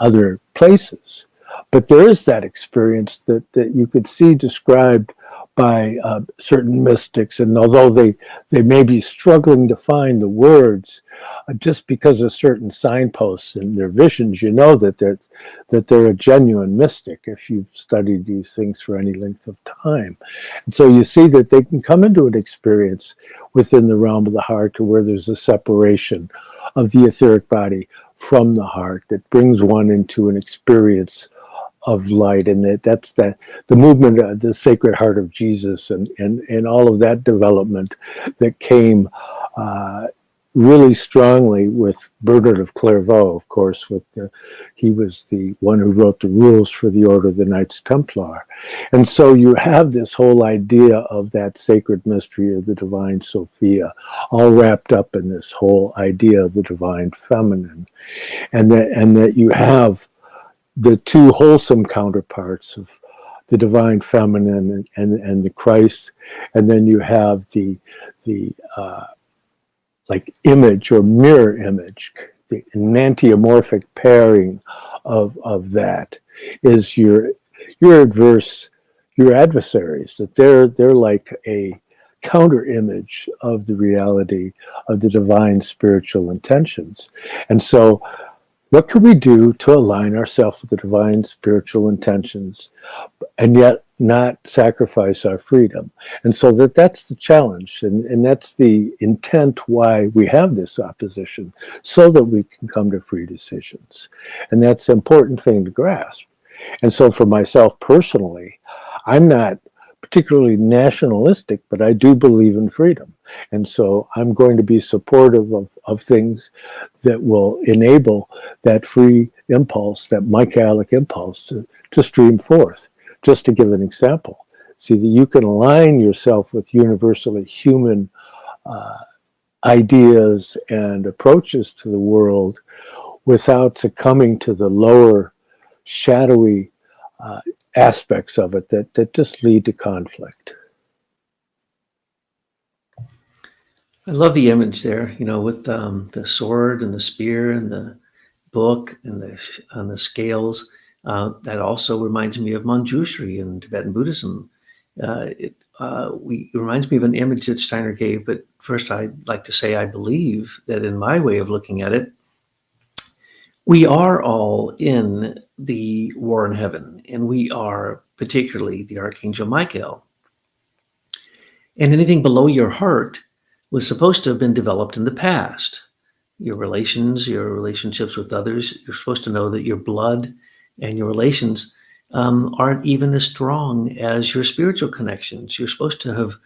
other places. But there is that experience that you could see described by certain mystics, and although they may be struggling to find the words, just because of certain signposts in their visions, you know that they're a genuine mystic if you've studied these things for any length of time. And so you see that they can come into an experience within the realm of the heart to where there's a separation of the etheric body from the heart that brings one into an experience of light. And that's the movement of the Sacred Heart of Jesus, and all of that development that came really strongly with Bernard of Clairvaux, of course. He was the one who wrote the rules for the Order of the Knights Templar. And so you have this whole idea of that sacred mystery of the Divine Sophia, all wrapped up in this whole idea of the Divine Feminine, and that you have the two wholesome counterparts of the Divine Feminine and the Christ, and then you have the like image or mirror image, the enantiomorphic pairing of that is your adversaries, that they're like a counter image of the reality of the divine spiritual intentions. And so what can we do to align ourselves with the divine spiritual intentions and yet not sacrifice our freedom? And so that's the challenge, and that's the intent why we have this opposition, so that we can come to free decisions. And that's an important thing to grasp. And so for myself personally, I'm not particularly nationalistic, but I do believe in freedom. And so I'm going to be supportive of things that will enable that free impulse, that Michaelic impulse to stream forth. Just to give an example, see that you can align yourself with universally human ideas and approaches to the world without succumbing to the lower, shadowy aspects of it that just lead to conflict. I love the image there, you know, with the sword and the spear and the book and the scales. That also reminds me of Manjushri in Tibetan Buddhism. It reminds me of an image that Steiner gave, but first I'd like to say I believe that in my way of looking at it, we are all in the war in heaven, and we are particularly the Archangel Michael. And anything below your heart was supposed to have been developed in the past. Your relationships with others, you're supposed to know that your blood and your relations aren't even as strong as your spiritual connections. You're supposed to have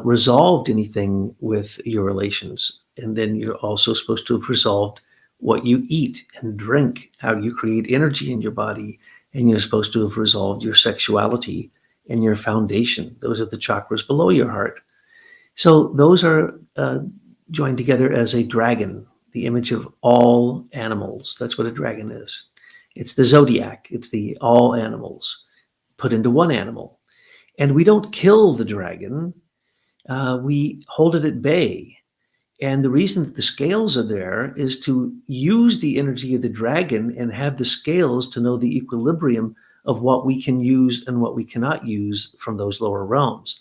resolved anything with your relations. And then you're also supposed to have resolved what you eat and drink, how you create energy in your body. And you're supposed to have resolved your sexuality and your foundation. Those are the chakras below your heart. So those are joined together as a dragon, the image of all animals. That's what a dragon is. It's the zodiac. It's the all animals put into one animal. And we don't kill the dragon. We hold it at bay. And the reason that the scales are there is to use the energy of the dragon and have the scales to know the equilibrium of what we can use and what we cannot use from those lower realms.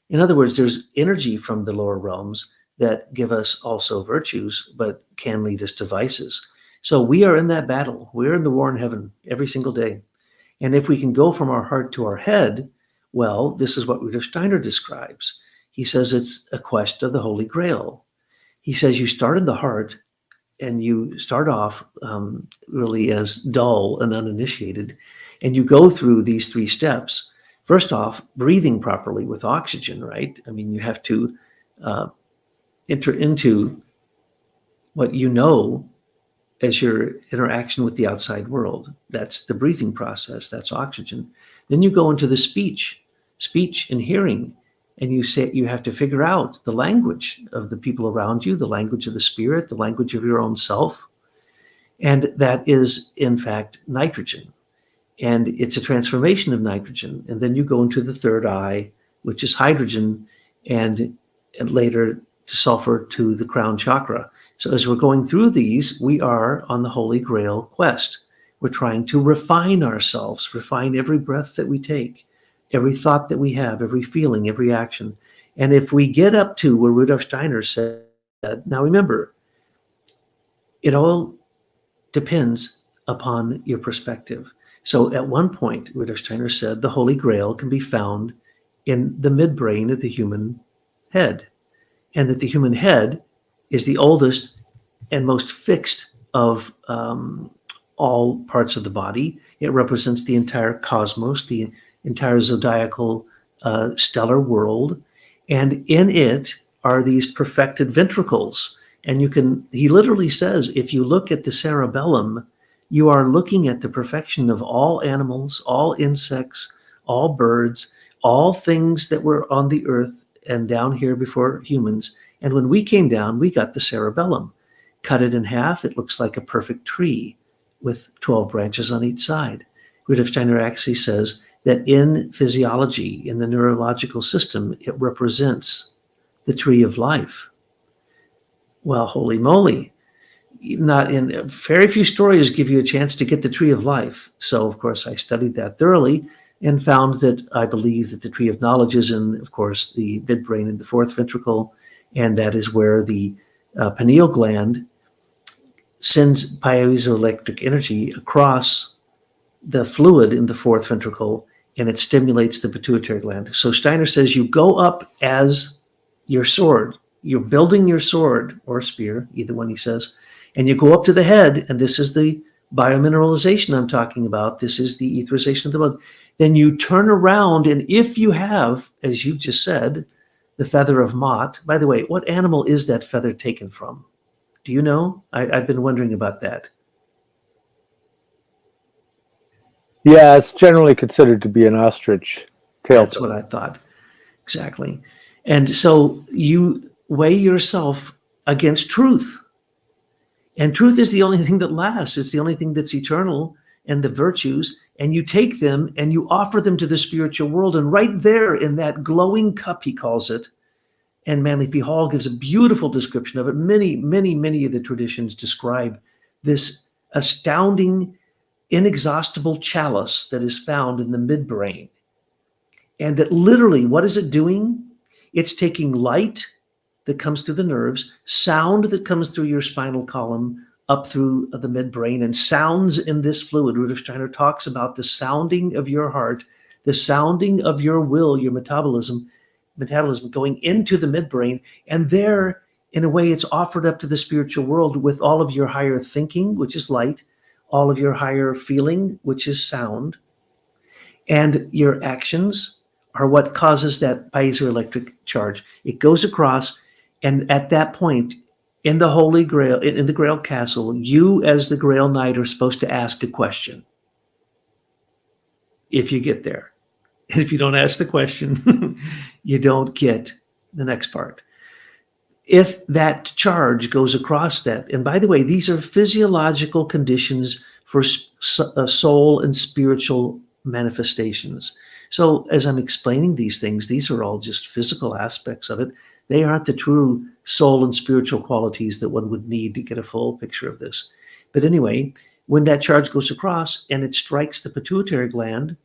In other words, there's energy from the lower realms that give us also virtues, but can lead us to vices. So we are in that battle. We're in the war in heaven every single day. And if we can go from our heart to our head, well, this is what Rudolf Steiner describes. He says it's a quest of the Holy Grail. He says you start in the heart and you start off really as dull and uninitiated, and you go through these 3 steps. First off, breathing properly with oxygen, right? I mean, you have to enter into what you know as your interaction with the outside world. That's the breathing process. That's oxygen. Then you go into the speech and hearing, and you have to figure out the language of the people around you, the language of the spirit, the language of your own self. And that is, in fact, nitrogen. And it's a transformation of nitrogen. And then you go into the third eye, which is hydrogen, and later to sulfur to the crown chakra. So as we're going through these, we are on the Holy Grail quest. We're trying to refine ourselves, refine every breath that we take, every thought that we have, every feeling, every action. And if we get up to where Rudolf Steiner said, now remember, it all depends upon your perspective. So at one point, Rudolf Steiner said, the Holy Grail can be found in the midbrain of the human head, and that the human head is the oldest and most fixed of all parts of the body. It represents the entire cosmos, the entire zodiacal stellar world, and in it are these perfected ventricles. And he literally says, if you look at the cerebellum, you are looking at the perfection of all animals, all insects, all birds, all things that were on the earth and down here before humans. And when we came down, we got the cerebellum. Cut it in half, it looks like a perfect tree with 12 branches on each side. Rudolf Steiner actually says that in physiology, in the neurological system, it represents the tree of life. Well, holy moly. Not in very few stories give you a chance to get the tree of life. So, of course, I studied that thoroughly and found that I believe that the tree of knowledge is in, of course, the midbrain and the 4th ventricle, and that is where the pineal gland sends piezoelectric energy across the fluid in the 4th ventricle, and it stimulates the pituitary gland. So Steiner says you go up as your sword. You're building your sword or spear, either one he says, and you go up to the head, and this is the biomineralization I'm talking about. This is the etherization of the blood. Then you turn around, and if you have, as you just said, the feather of Mott. By the way, what animal is that feather taken from? Do you know? I've been wondering about that. Yeah, it's generally considered to be an ostrich tail. That's what I thought. Exactly. And so you weigh yourself against truth. And truth is the only thing that lasts. It's the only thing that's eternal, and the virtues. And you take them and you offer them to the spiritual world. And right there in that glowing cup, he calls it, and Manly P. Hall gives a beautiful description of it. Many, many, many of the traditions describe this astounding, inexhaustible chalice that is found in the midbrain. And that literally, what is it doing? It's taking light that comes through the nerves, sound that comes through your spinal column, up through the midbrain, and sounds in this fluid. Rudolf Steiner talks about the sounding of your heart, the sounding of your will, your metabolism going into the midbrain. And there, in a way, it's offered up to the spiritual world with all of your higher thinking, which is light, all of your higher feeling, which is sound, and your actions are what causes that piezoelectric charge. It goes across, and at that point, in the Holy Grail, in the Grail Castle, you as the Grail Knight are supposed to ask a question if you get there. And if you don't ask the question, you don't get the next part. If that charge goes across that, and by the way, these are physiological conditions for soul and spiritual manifestations. So as I'm explaining these things, these are all just physical aspects of it. They aren't the true soul and spiritual qualities that one would need to get a full picture of this. But anyway, when that charge goes across and it strikes the pituitary gland,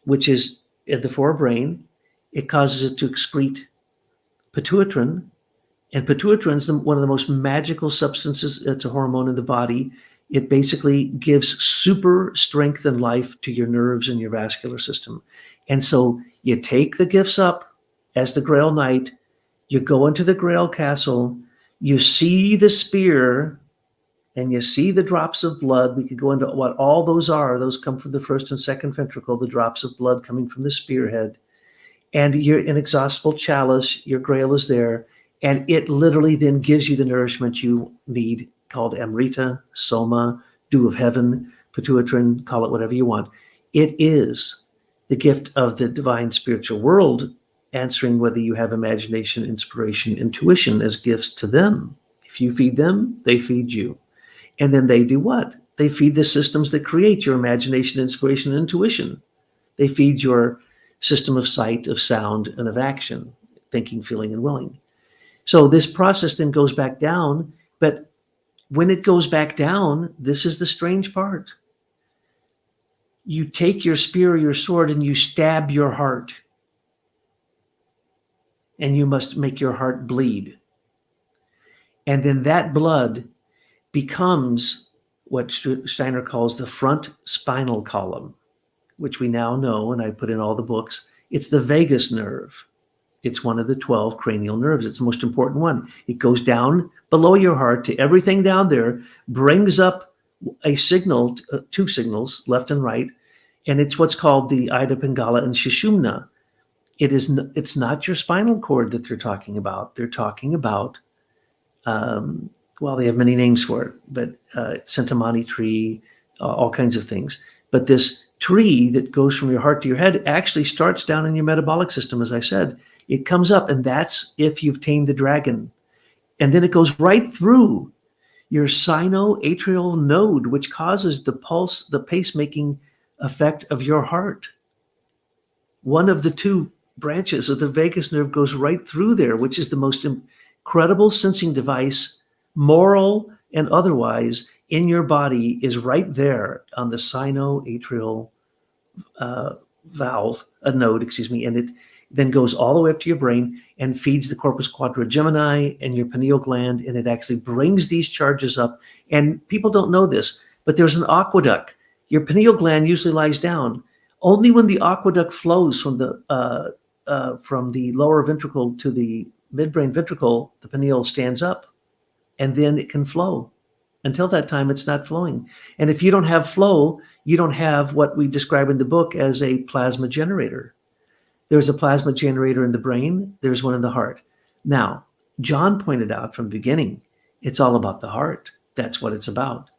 which is at the forebrain, it causes it to excrete pituitrin. And pituitrin is one of the most magical substances. It's a hormone in the body. It basically gives super strength and life to your nerves and your vascular system. And so you take the gifts up as the Grail Knight, you go into the Grail Castle, you see the spear, and you see the drops of blood. We could go into what all those are. Those come from the first and second ventricle, the drops of blood coming from the spearhead. And your inexhaustible chalice, your Grail is there, and it literally then gives you the nourishment you need, called Amrita, Soma, Dew of Heaven, Pituitrin, call it whatever you want. It is the gift of the divine spiritual world, answering whether you have imagination, inspiration, intuition as gifts to them. If you feed them, they feed you. And then they do what? They feed the systems that create your imagination, inspiration, and intuition. They feed your system of sight, of sound, and of action, thinking, feeling, and willing. So this process then goes back down, but when it goes back down, this is the strange part. You take your spear or your sword and you stab your heart. And you must make your heart bleed. And then that blood becomes what Steiner calls the front spinal column, which we now know, and I put in all the books, it's the vagus nerve. It's one of the 12 cranial nerves. It's the most important one. It goes down below your heart to everything down there, brings up a signal, two signals, left and right, and it's what's called the Ida, Pingala, and Sushumna. It's not your spinal cord that they're talking about. They're talking about, well, they have many names for it, but Centimani tree, all kinds of things. But this tree that goes from your heart to your head actually starts down in your metabolic system, as I said. It comes up, and that's if you've tamed the dragon. And then it goes right through your sinoatrial node, which causes the pulse, the pacemaking effect of your heart. One of the two branches of the vagus nerve goes right through there, which is the most incredible sensing device, moral and otherwise, in your body, is right there on the sinoatrial node, and it then goes all the way up to your brain and feeds the corpus quadragemini and your pineal gland, and it actually brings these charges up. And people don't know this, but there's an aqueduct. Your pineal gland usually lies down. Only when the aqueduct flows from the lower ventricle to the midbrain ventricle, the pineal stands up, and then it can flow. Until that time, it's not flowing. And if you don't have flow, you don't have what we describe in the book as a plasma generator. There's a plasma generator in the brain. There's one in the heart. Now, John pointed out from the beginning, it's all about the heart. That's what it's about.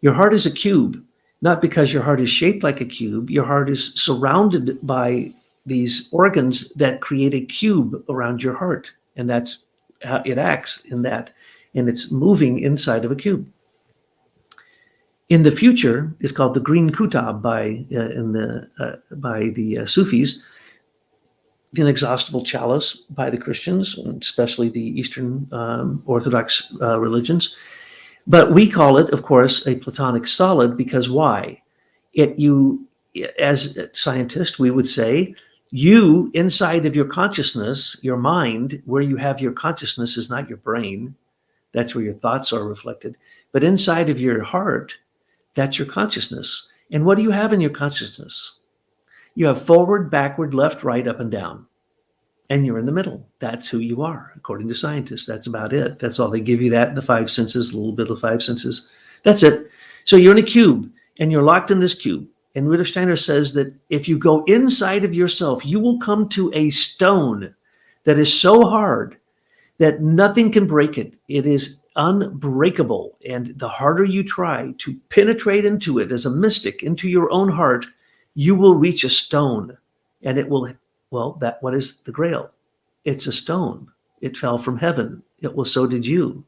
Your heart is a cube, not because your heart is shaped like a cube. Your heart is surrounded by these organs that create a cube around your heart. And that's how it acts in that. And it's moving inside of a cube. In the future, it's called the green kutab by the Sufis, the inexhaustible chalice by the Christians, and especially the Eastern Orthodox religions. But we call it, of course, a Platonic solid because why? As scientists, we would say, you inside of your consciousness, your mind, where you have your consciousness is not your brain. That's where your thoughts are reflected. But inside of your heart, that's your consciousness. And what do you have in your consciousness? You have forward, backward, left, right, up, and down. And you're in the middle. That's who you are, according to scientists. That's about it. That's all they give you, that, the five senses, a little bit of the five senses. That's it. So you're in a cube, and you're locked in this cube. And Rudolf Steiner says that if you go inside of yourself, you will come to a stone that is so hard that nothing can break it. It is unbreakable. And the harder you try to penetrate into it as a mystic, into your own heart, you will reach a stone. And it will, what is the Grail? It's a stone. It fell from heaven. So did you.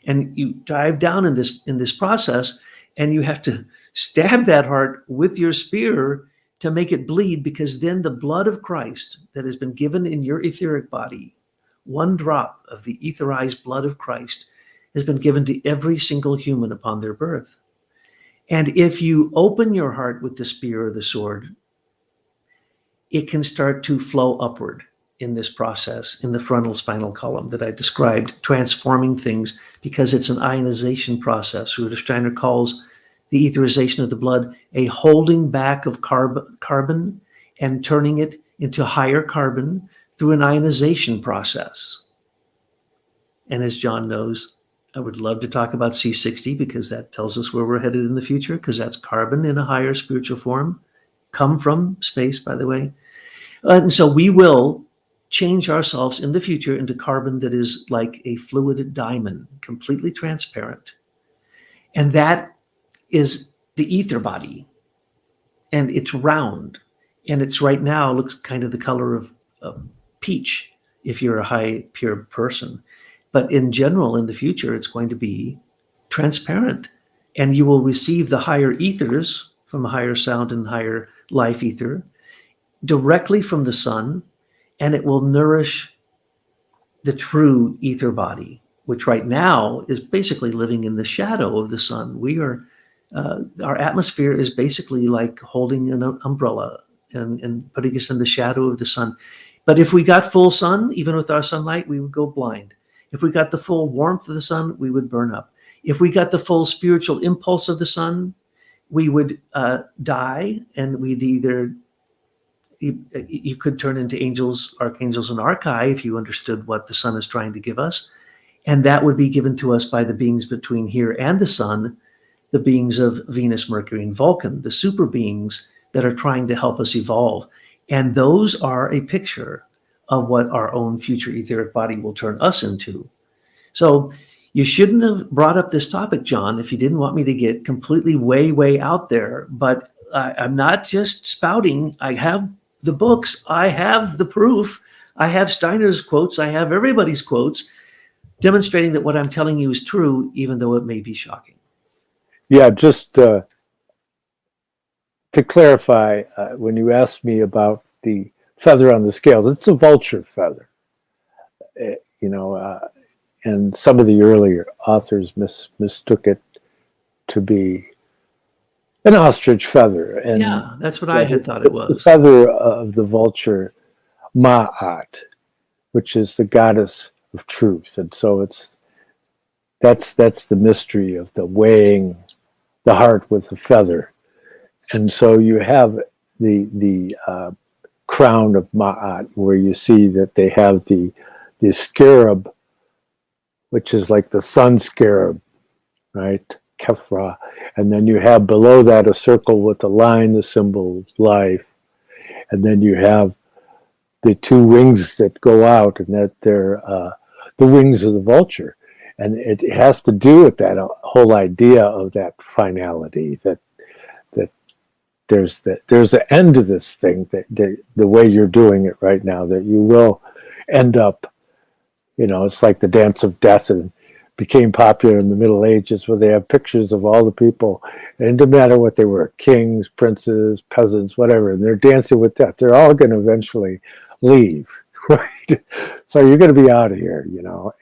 And you dive down in this process, and you have to stab that heart with your spear to make it bleed, because then the blood of Christ that has been given in your etheric body, one drop of the etherized blood of Christ, has been given to every single human upon their birth. And if you open your heart with the spear or the sword, it can start to flow upward in this process in the frontal spinal column that I described, transforming things, because it's an ionization process. Rudolf Steiner calls the etherization of the blood a holding back of carbon and turning it into higher carbon through an ionization process. And as John knows, I would love to talk about C60, because that tells us where we're headed in the future, because that's carbon in a higher spiritual form, come from space, by the way. And so we will change ourselves in the future into carbon that is like a fluid diamond, completely transparent. And that is the ether body. And it's round. And it's right now looks kind of the color of peach if you're a high pure person. But in general, in the future, it's going to be transparent. And you will receive the higher ethers from the higher sound and higher life ether directly from the sun, and it will nourish the true ether body, which right now is basically living in the shadow of the sun. We are, our atmosphere is basically like holding an umbrella and putting us in the shadow of the sun. But if we got full sun, even with our sunlight, we would go blind. If we got the full warmth of the sun, we would burn up. If we got the full spiritual impulse of the sun, we would die, and we'd either, you could turn into angels, archangels, and archai if you understood what the sun is trying to give us. And that would be given to us by the beings between here and the sun, the beings of Venus, Mercury, and Vulcan, the super beings that are trying to help us evolve. And those are a picture of what our own future etheric body will turn us into. So you shouldn't have brought up this topic, John, if you didn't want me to get completely way out there. But I'm not just spouting. I have the books. I have the proof. I have Steiner's quotes. I have everybody's quotes demonstrating that what I'm telling you is true, even though it may be shocking. Yeah, just to clarify, when you asked me about the feather on the scales, it's a vulture feather. And some of the earlier authors mistook it to be an ostrich feather. And yeah, that's what I had thought it was. The feather of the vulture, Ma'at, which is the goddess of truth. And so that's the mystery of the weighing the heart with a feather. And so you have the crown of Ma'at, where you see that they have the scarab, which is like the sun scarab, right? Kephra. And then you have below that a circle with a line, the symbol of life. And then you have the two wings that go out, and that they're the wings of the vulture. And it has to do with that whole idea of that finality, that there's an end to this thing, that the way you're doing it right now, that you will end up, it's like the Dance of Death, and became popular in the Middle Ages, where they have pictures of all the people, and it didn't matter what they were, kings, princes, peasants, whatever, and they're dancing with death. They're all going to eventually leave, right? So you're going to be out of here,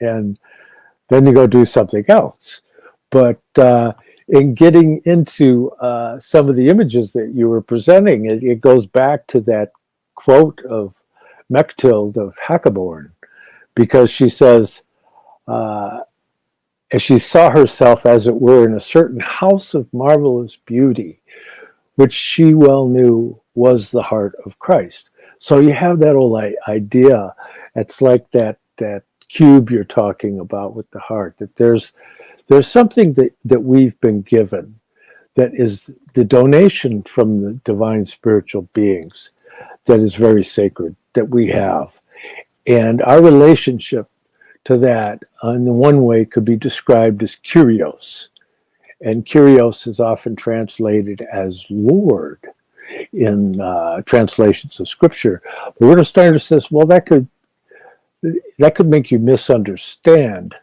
and then you go do something else. But in getting into some of the images that you were presenting, it goes back to that quote of Mechthild of Hackeborn, because she says, as she saw herself, as it were, in a certain house of marvelous beauty, which she well knew was the heart of Christ. So you have that whole idea. It's like that cube you're talking about with the heart, that there's something that we've been given, that is the donation from the divine spiritual beings, that is very sacred, that we have. And our relationship to that, in the one way, could be described as Kyrios. And Kyrios is often translated as Lord in translations of Scripture. But Rudolf Steiner says, well, that could make you misunderstand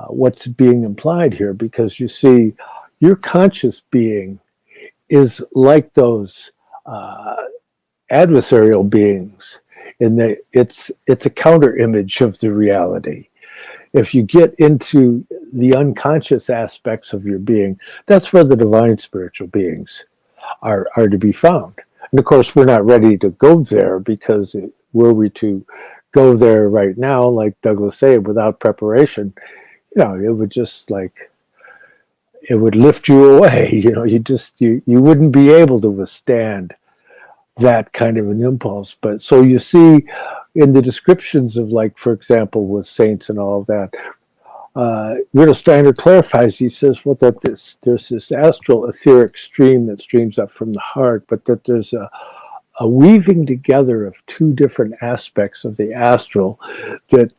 what's being implied here, because you see, your conscious being is like those adversarial beings in that it's a counter image of the reality. If you get into the unconscious aspects of your being, that's where the divine spiritual beings are to be found. And of course, we're not ready to go there, because were we to go there right now, like Douglas said, without preparation, it would just it would lift you away. You wouldn't be able to withstand that kind of an impulse. But so you see in the descriptions of, like, for example, with saints and all of that, Rudolf Steiner clarifies. He says, well, that there's this astral etheric stream that streams up from the heart, but that there's a weaving together of two different aspects of the astral that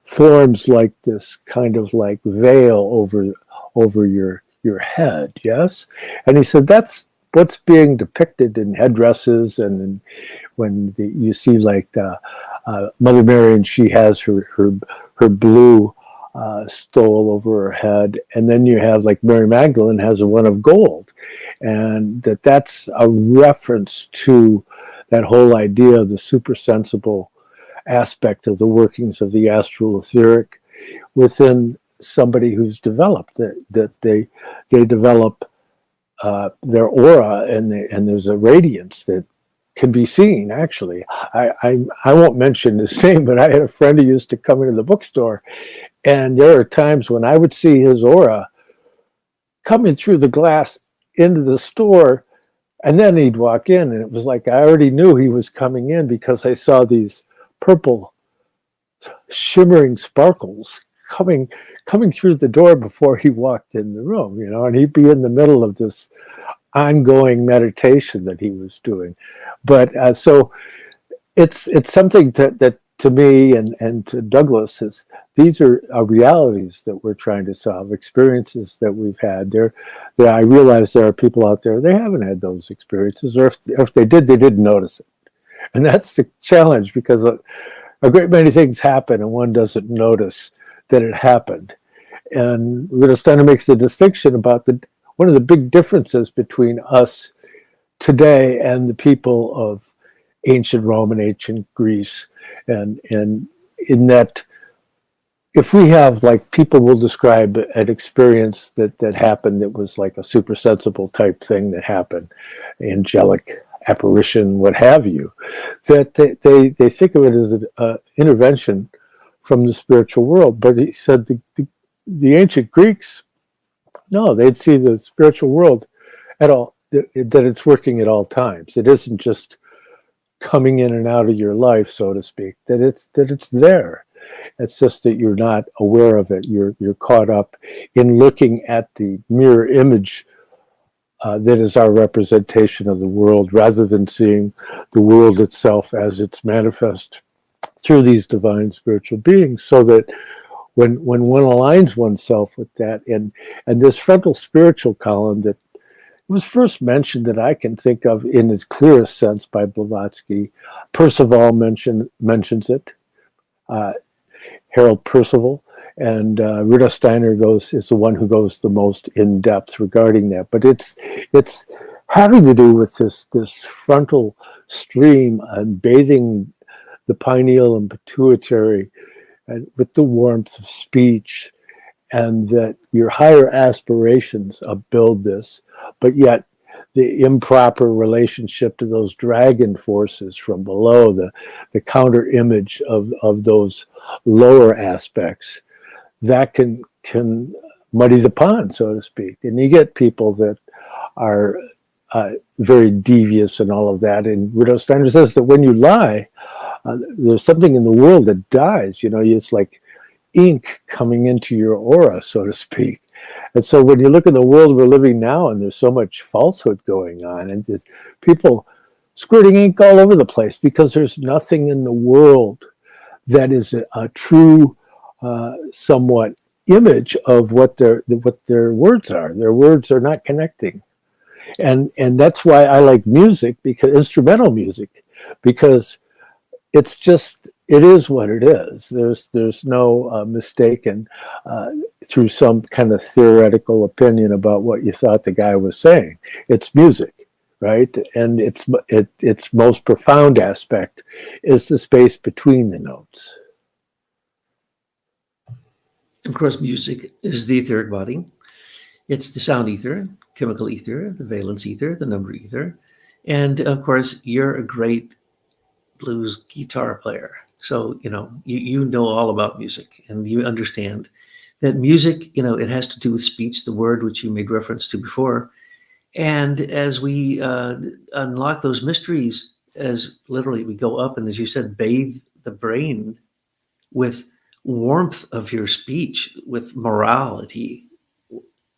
forms like this kind of like veil over your head. Yes. And he said that's what's being depicted in headdresses, and when you see like Mother Mary, and she has her blue stole over her head, and then you have like Mary Magdalene has one of gold, and that's a reference to that whole idea of the supersensible aspect of the workings of the astral etheric within somebody who's developed that they develop their aura, and there's a radiance that can be seen. Actually, I won't mention his name, but I had a friend who used to come into the bookstore, and there are times when I would see his aura coming through the glass into the store, and then he'd walk in, and it was like I already knew he was coming in, because I saw these purple shimmering sparkles coming through the door before he walked in the room, and he'd be in the middle of this ongoing meditation that he was doing. But so it's something that to me and to Douglas is, these are realities that we're trying to solve, experiences that we've had. I realize there are people out there, they haven't had those experiences, or if they did, they didn't notice it. And that's the challenge, because a great many things happen and one doesn't notice that it happened. And Rudolf Steiner makes the distinction about one of the big differences between us today and the people of ancient Rome and ancient Greece, and in that, if we have, like, people will describe an experience that happened that was like a super sensible type thing that happened, angelic apparition, what have you, that they think of it as an intervention from the spiritual world. But he said the ancient Greeks, no, they'd see the spiritual world at all, that it's working at all times. It isn't just coming in and out of your life, so to speak, that it's there. It's just that you're not aware of it. You're caught up in looking at the mirror image that is our representation of the world, rather than seeing the world itself as it's manifest through these divine spiritual beings. So that when one aligns oneself with that, and this frontal spiritual column that was first mentioned, that I can think of in its clearest sense, by Blavatsky. Percival mentions it, Harold Percival, and Rudolf Steiner is the one who goes the most in depth regarding that. But it's having to do with this frontal stream and bathing the pineal and pituitary, and with the warmth of speech, and that your higher aspirations build this, but yet the improper relationship to those dragon forces from below, the counter image of those lower aspects, that can muddy the pond, so to speak. And you get people that are very devious and all of that. And Rudolf Steiner says that when you lie, there's something in the world that dies. It's like ink coming into your aura, so to speak. And so when you look at the world we're living now, and there's so much falsehood going on, and there's people squirting ink all over the place, because there's nothing in the world that is a true, somewhat image of what their words are. Their words are not connecting, and that's why I like music, because instrumental music, because it is what it is. There's no mistaken. through some kind of theoretical opinion about what you thought the guy was saying. It's music, right? And its most profound aspect is the space between the notes. Of course, music is the etheric body. It's the sound ether, chemical ether, the valence ether, the number ether. And of course, you're a great blues guitar player. So, you know all about music, and you understand that music, it has to do with speech, the word which you made reference to before. And as we unlock those mysteries, as literally we go up and, as you said, bathe the brain with warmth of your speech, with morality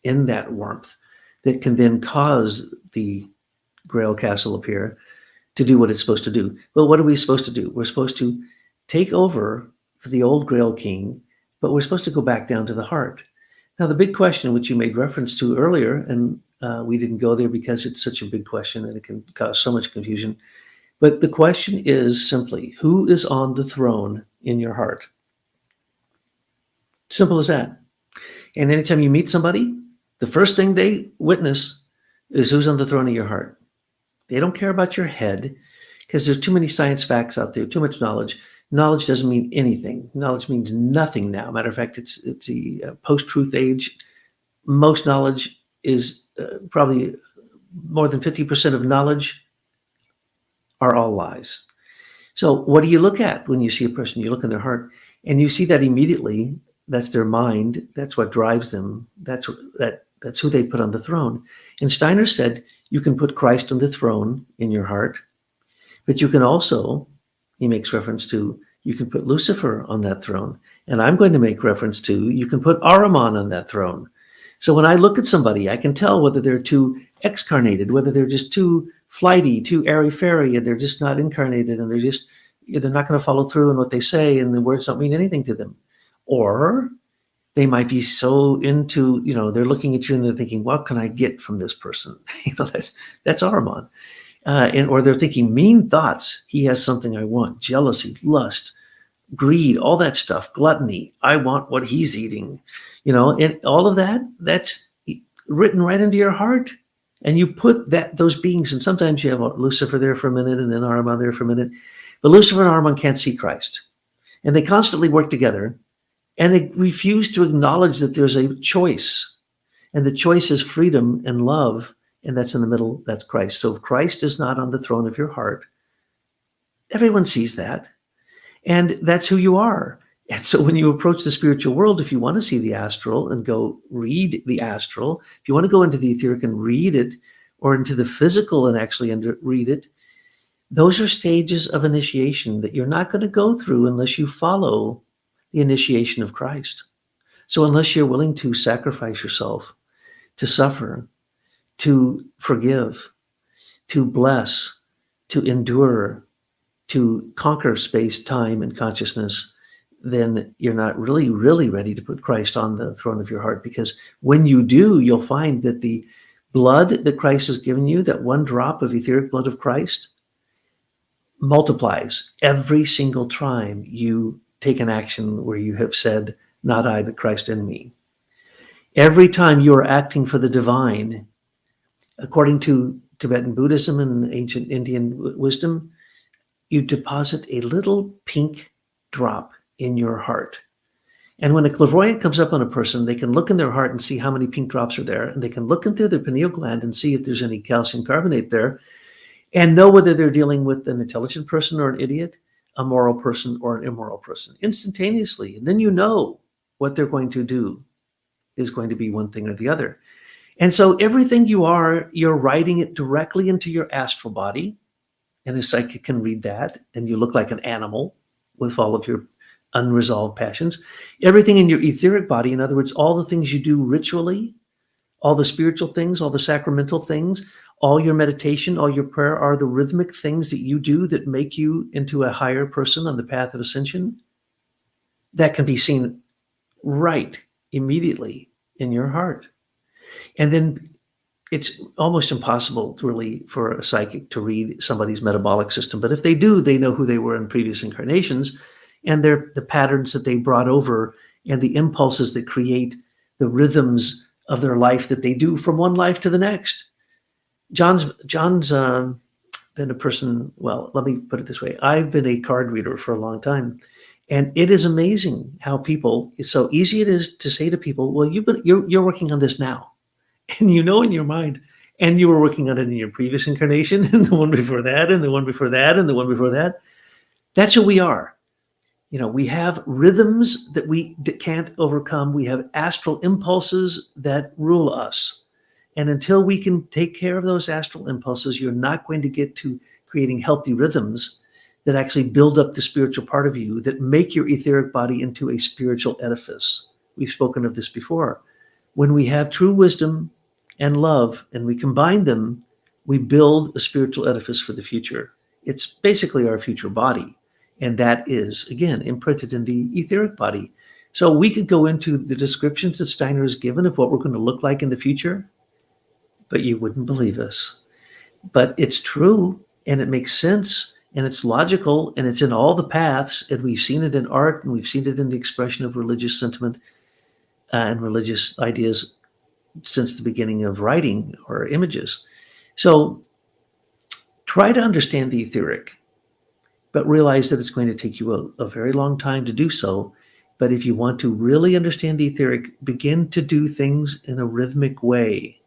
in that warmth, that can then cause the Grail Castle up here to do what it's supposed to do. Well, what are we supposed to do? We're supposed to take over for the old Grail King, but we're supposed to go back down to the heart. Now, the big question, which you made reference to earlier, and we didn't go there because it's such a big question and it can cause so much confusion, but the question is simply, who is on the throne in your heart? Simple as that. And anytime you meet somebody, the first thing they witness is who's on the throne of your heart. They don't care about your head, because there's too many science facts out there, too much knowledge. Knowledge doesn't mean anything. Knowledge means nothing now. Matter of fact, it's the post-truth age. Most knowledge is probably more than 50% of knowledge are all lies. So what do you look at when you see a person? You look in their heart, and you see that immediately. That's their mind. That's what drives them. That's who they put on the throne. And Steiner said, you can put Christ on the throne in your heart, but you can also, he makes reference to, you can put Lucifer on that throne. And I'm going to make reference to, you can put Ahriman on that throne. So when I look at somebody, I can tell whether they're too excarnated, whether they're just too flighty, too airy-fairy, and they're just not incarnated, and they're not going to follow through in what they say, and the words don't mean anything to them. Or they might be so into, they're looking at you and they're thinking, what can I get from this person? That's Ahriman. Or they're thinking mean thoughts. He has something I want. Jealousy, lust, greed, all that stuff, gluttony. I want what he's eating, and all of that, that's written right into your heart. And you put those beings, and sometimes you have Lucifer there for a minute and then Ahriman there for a minute. But Lucifer and Ahriman can't see Christ. And they constantly work together. And they refuse to acknowledge that there's a choice. And the choice is freedom and love. And that's in the middle, that's Christ. So if Christ is not on the throne of your heart, everyone sees that. And that's who you are. And so when you approach the spiritual world, if you want to see the astral and go read the astral, if you want to go into the etheric and read it, or into the physical and actually read it, those are stages of initiation that you're not going to go through unless you follow the initiation of Christ. So unless you're willing to sacrifice yourself, to suffer, to forgive, to bless, to endure, to conquer space, time, and consciousness, then you're not really, really ready to put Christ on the throne of your heart. Because when you do, you'll find that the blood that Christ has given you, that one drop of etheric blood of Christ, multiplies every single time you take an action where you have said, not I, but Christ in me. Every time you are acting for the divine, according to Tibetan Buddhism and ancient Indian wisdom, you deposit a little pink drop in your heart. And when a clairvoyant comes up on a person, they can look in their heart and see how many pink drops are there. And they can look into their pineal gland and see if there's any calcium carbonate there, and know whether they're dealing with an intelligent person or an idiot, a moral person or an immoral person, instantaneously. And then you know what they're going to do is going to be one thing or the other. And so everything you are, you're writing it directly into your astral body, and a psychic can read that, and you look like an animal with all of your unresolved passions. Everything in your etheric body, in other words, all the things you do ritually, all the spiritual things, all the sacramental things, all your meditation, all your prayer are the rhythmic things that you do that make you into a higher person on the path of ascension. That can be seen right immediately in your heart. And then it's almost impossible really for a psychic to read somebody's metabolic system. But if they do, they know who they were in previous incarnations, and they're the patterns that they brought over and the impulses that create the rhythms of their life that they do from one life to the next. John's been a person, well, let me put it this way. I've been a card reader for a long time. And it is amazing how it's so easy it is to say to people, well, you're working on this now. And you know in your mind, and you were working on it in your previous incarnation, and the one before that, and the one before that, and the one before that. That's who we are. We have rhythms that we can't overcome. We have astral impulses that rule us. And until we can take care of those astral impulses, you're not going to get to creating healthy rhythms that actually build up the spiritual part of you, that make your etheric body into a spiritual edifice. We've spoken of this before. When we have true wisdom and love, and we combine them, we build a spiritual edifice for the future. It's basically our future body. And that is, again, imprinted in the etheric body. So we could go into the descriptions that Steiner has given of what we're going to look like in the future, but you wouldn't believe us. But it's true, and it makes sense, and it's logical, and it's in all the paths, and we've seen it in art, and we've seen it in the expression of religious sentiment and religious ideas since the beginning of writing or images. So try to understand the etheric, but realize that it's going to take you a very long time to do so. But if you want to really understand the etheric, begin to do things in a rhythmic way.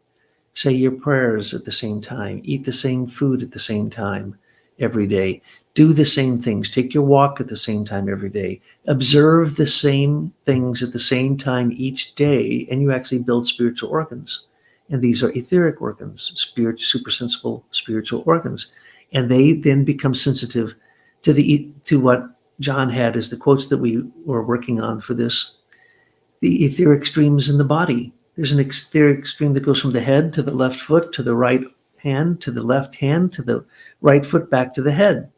Say your prayers at the same time, eat the same food at the same time every day, do the same things, take your walk at the same time every day, observe the same things at the same time each day, and you actually build spiritual organs. And these are etheric organs, supersensible spiritual organs. And they then become sensitive to what John had as the quotes that we were working on for this, the etheric streams in the body. There's an etheric stream that goes from the head to the left foot, to the right hand, to the left hand, to the right foot, back to the head.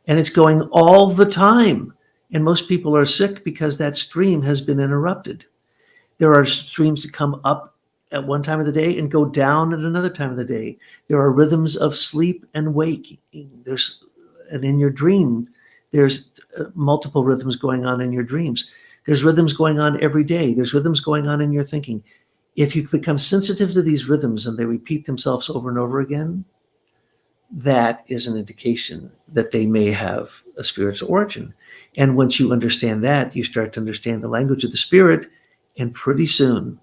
And it's going all the time. And most people are sick because that stream has been interrupted. There are streams that come up at one time of the day and go down at another time of the day. There are rhythms of sleep and waking. And in your dream, there's multiple rhythms going on in your dreams. There's rhythms going on every day. There's rhythms going on in your thinking. If you become sensitive to these rhythms and they repeat themselves over and over again, that is an indication that they may have a spiritual origin. And once you understand that, you start to understand the language of the spirit. And pretty soon,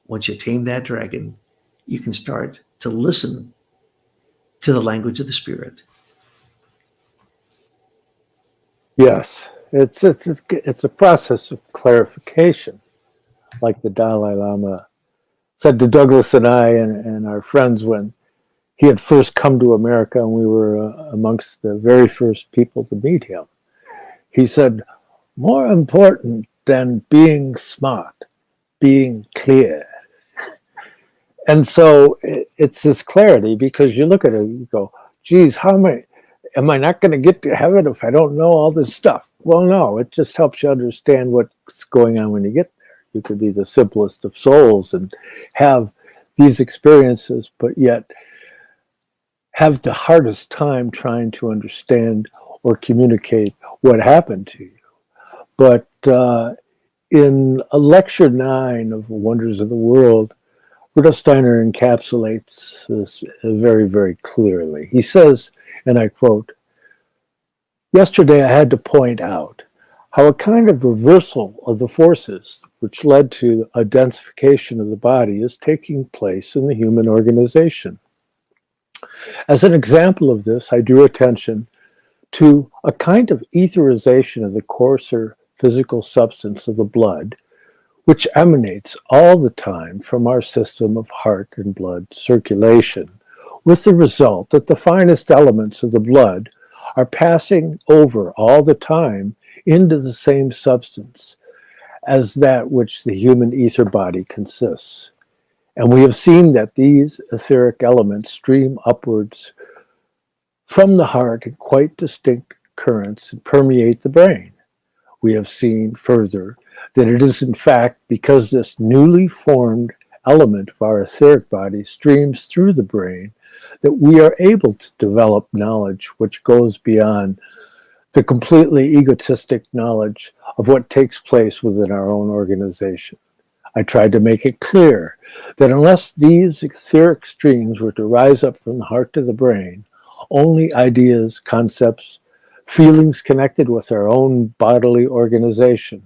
once you tame that dragon, you can start to listen to the language of the spirit. Yes, it's a process of clarification, like the Dalai Lama said to Douglas and I and our friends when he had first come to America, and we were amongst the very first people to meet him. He said, more important than being smart, being clear. And so it's this clarity, because you look at it, you go, geez, am I not going to get to heaven if I don't know all this stuff? Well, no, it just helps you understand what's going on when you get there. You could be the simplest of souls and have these experiences, but yet have the hardest time trying to understand or communicate what happened to you. But in lecture 9 of Wonders of the World, Rudolf Steiner encapsulates this very, very clearly. He says, and I quote, "Yesterday I had to point out how a kind of reversal of the forces which led to a densification of the body is taking place in the human organization. As an example of this, I drew attention to a kind of etherization of the coarser physical substance of the blood, which emanates all the time from our system of heart and blood circulation, with the result that the finest elements of the blood are passing over all the time into the same substance as that which the human ether body consists. And we have seen that these etheric elements stream upwards from the heart in quite distinct currents and permeate the brain. We have seen further that it is in fact because this newly formed element of our etheric body streams through the brain that we are able to develop knowledge which goes beyond the completely egotistic knowledge of what takes place within our own organization. I tried to make it clear that unless these etheric streams were to rise up from the heart to the brain, only ideas, concepts, feelings connected with our own bodily organization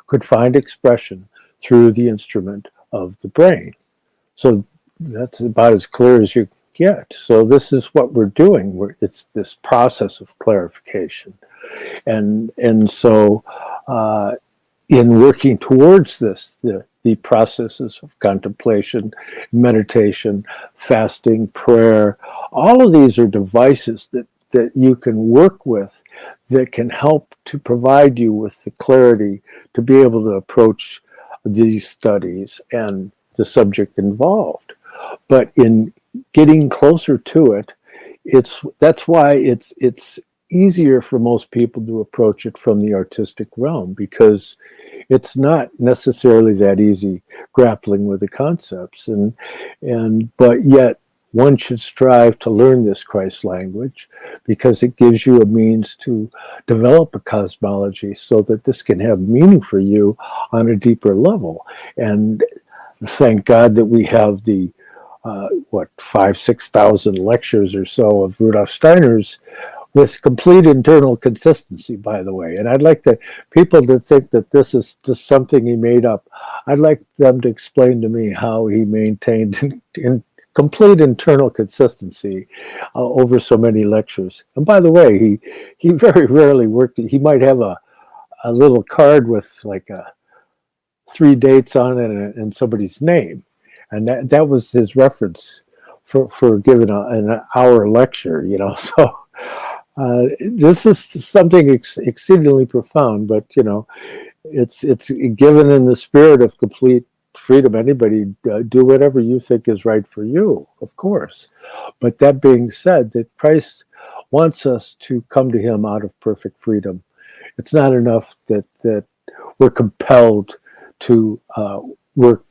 could find expression through the instrument of the brain. So that's about as clear as you get. So this is what we're doing. It's this process of clarification. And so in working towards this, the processes of contemplation, meditation, fasting, prayer, all of these are devices that you can work with that can help to provide you with the clarity to be able to approach these studies and the subject involved. But in getting closer to it, that's why it's easier for most people to approach it from the artistic realm, because it's not necessarily that easy grappling with the concepts, but yet one should strive to learn this Christ language because it gives you a means to develop a cosmology so that this can have meaning for you on a deeper level. And thank God that we have the 6,000 lectures or so of Rudolf Steiner's with complete internal consistency, by the way. And I'd like people that think that this is just something he made up, I'd like them to explain to me how he maintained in complete internal consistency over so many lectures. And by the way, he very rarely worked. He might have a little card with like 3 dates on it and somebody's name. And that was his reference for giving an hour lecture, so this is something exceedingly profound, but it's given in the spirit of complete freedom. Anybody do whatever you think is right for you, of course. But that being said, that Christ wants us to come to him out of perfect freedom. It's not enough that we're compelled to work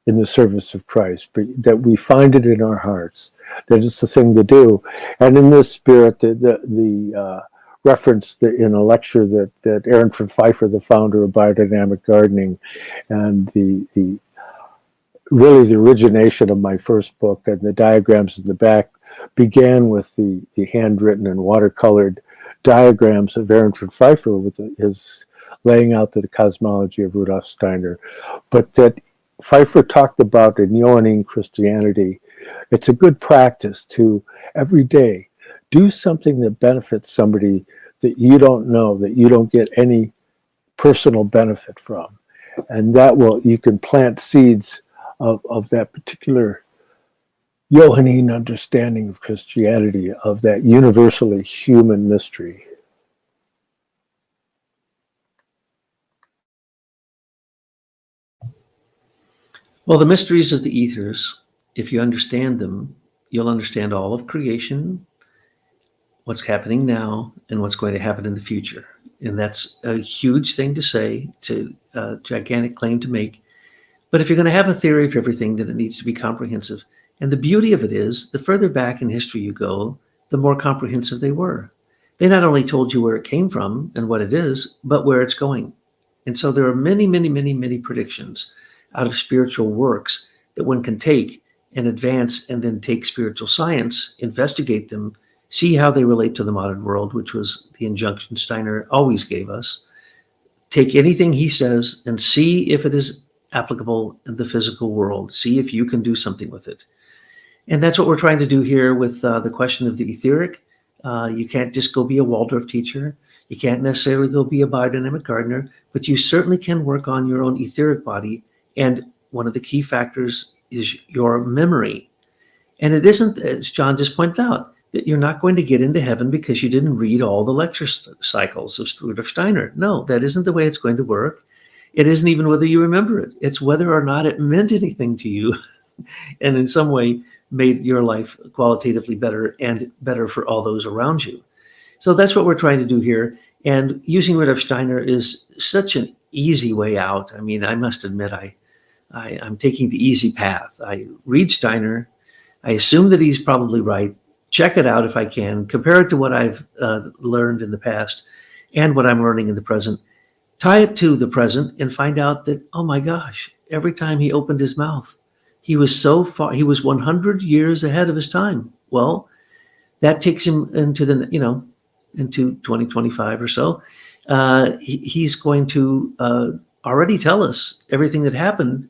in the service of Christ, but that we find it in our hearts, that it's the thing to do. And in this spirit, the reference in a lecture that Ehrenfried Pfeiffer, the founder of biodynamic gardening, and the really the origination of my first book and the diagrams in the back began with the handwritten and watercolored diagrams of Ehrenfried Pfeiffer with his laying out the cosmology of Rudolf Steiner, but that Pfeiffer talked about in Johannine Christianity. It's a good practice to every day do something that benefits somebody that you don't know, that you don't get any personal benefit from. And you can plant seeds of that particular Johannine understanding of Christianity, of that universally human mystery. Well, the mysteries of the ethers, if you understand them, you'll understand all of creation, what's happening now, and what's going to happen in the future. And that's a huge thing to say, to a gigantic claim to make. But if you're going to have a theory of everything, then it needs to be comprehensive. And the beauty of it is, the further back in history you go, the more comprehensive they were. They not only told you where it came from and what it is, but where it's going. And so there are many, many, many, many predictions out of spiritual works that one can take and advance, and then take spiritual science, investigate them, see how they relate to the modern world, which was the injunction Steiner always gave us. Take anything he says and see if it is applicable in the physical world. See if you can do something with it. And that's what we're trying to do here with the question of the etheric. You can't just go be a Waldorf teacher. You can't necessarily go be a biodynamic gardener, but you certainly can work on your own etheric body. And one of the key factors is your memory. And it isn't, as John just pointed out, that you're not going to get into heaven because you didn't read all the lecture cycles of Rudolf Steiner. No, that isn't the way it's going to work. It isn't even whether you remember it. It's whether or not it meant anything to you and in some way made your life qualitatively better and better for all those around you. So that's what we're trying to do here. And using Rudolf Steiner is such an easy way out. I mean, I must admit, I'm taking the easy path. I read Steiner. I assume that he's probably right. Check it out if I can. Compare it to what I've learned in the past and what I'm learning in the present. Tie it to the present and find out that, oh my gosh, every time he opened his mouth. He was so far, he was 100 years ahead of his time. Well, that takes him into into 2025 or so. He's going to already tell us everything that happened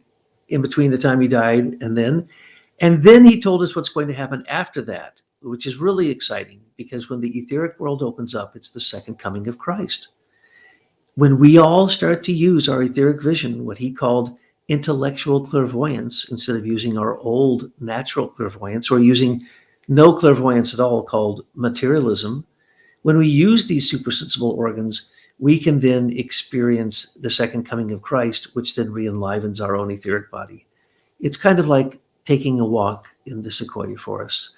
in between the time he died and then he told us what's going to happen after that, which is really exciting, because when the etheric world opens up, it's the second coming of Christ. When we all start to use our etheric vision, what he called intellectual clairvoyance, instead of using our old natural clairvoyance, or using no clairvoyance at all, called materialism, when we use these supersensible organs, we can then experience the second coming of Christ, which then re-enlivens our own etheric body. It's kind of like taking a walk in the sequoia forest.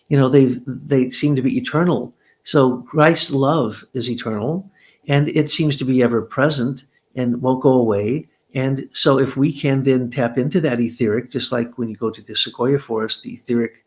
They seem to be eternal. So Christ's love is eternal, and it seems to be ever present and won't go away. And so if we can then tap into that etheric, just like when you go to the sequoia forest, the etheric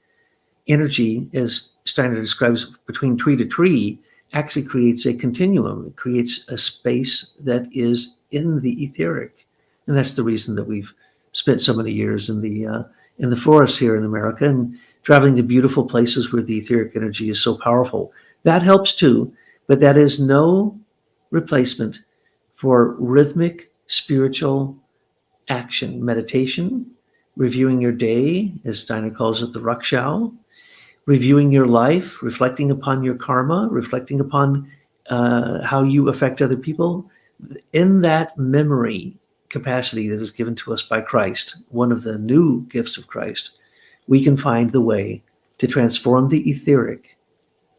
energy, as Steiner describes, between tree to tree, actually creates a continuum. It creates a space that is in the etheric. And that's the reason that we've spent so many years in the forests here in America, and traveling to beautiful places where the etheric energy is so powerful. That helps too, but that is no replacement for rhythmic spiritual action, meditation, reviewing your day, as Steiner calls it, the Rukshau, reviewing your life, reflecting upon your karma, reflecting upon how you affect other people. In that memory capacity that is given to us by Christ, one of the new gifts of Christ, we can find the way to transform the etheric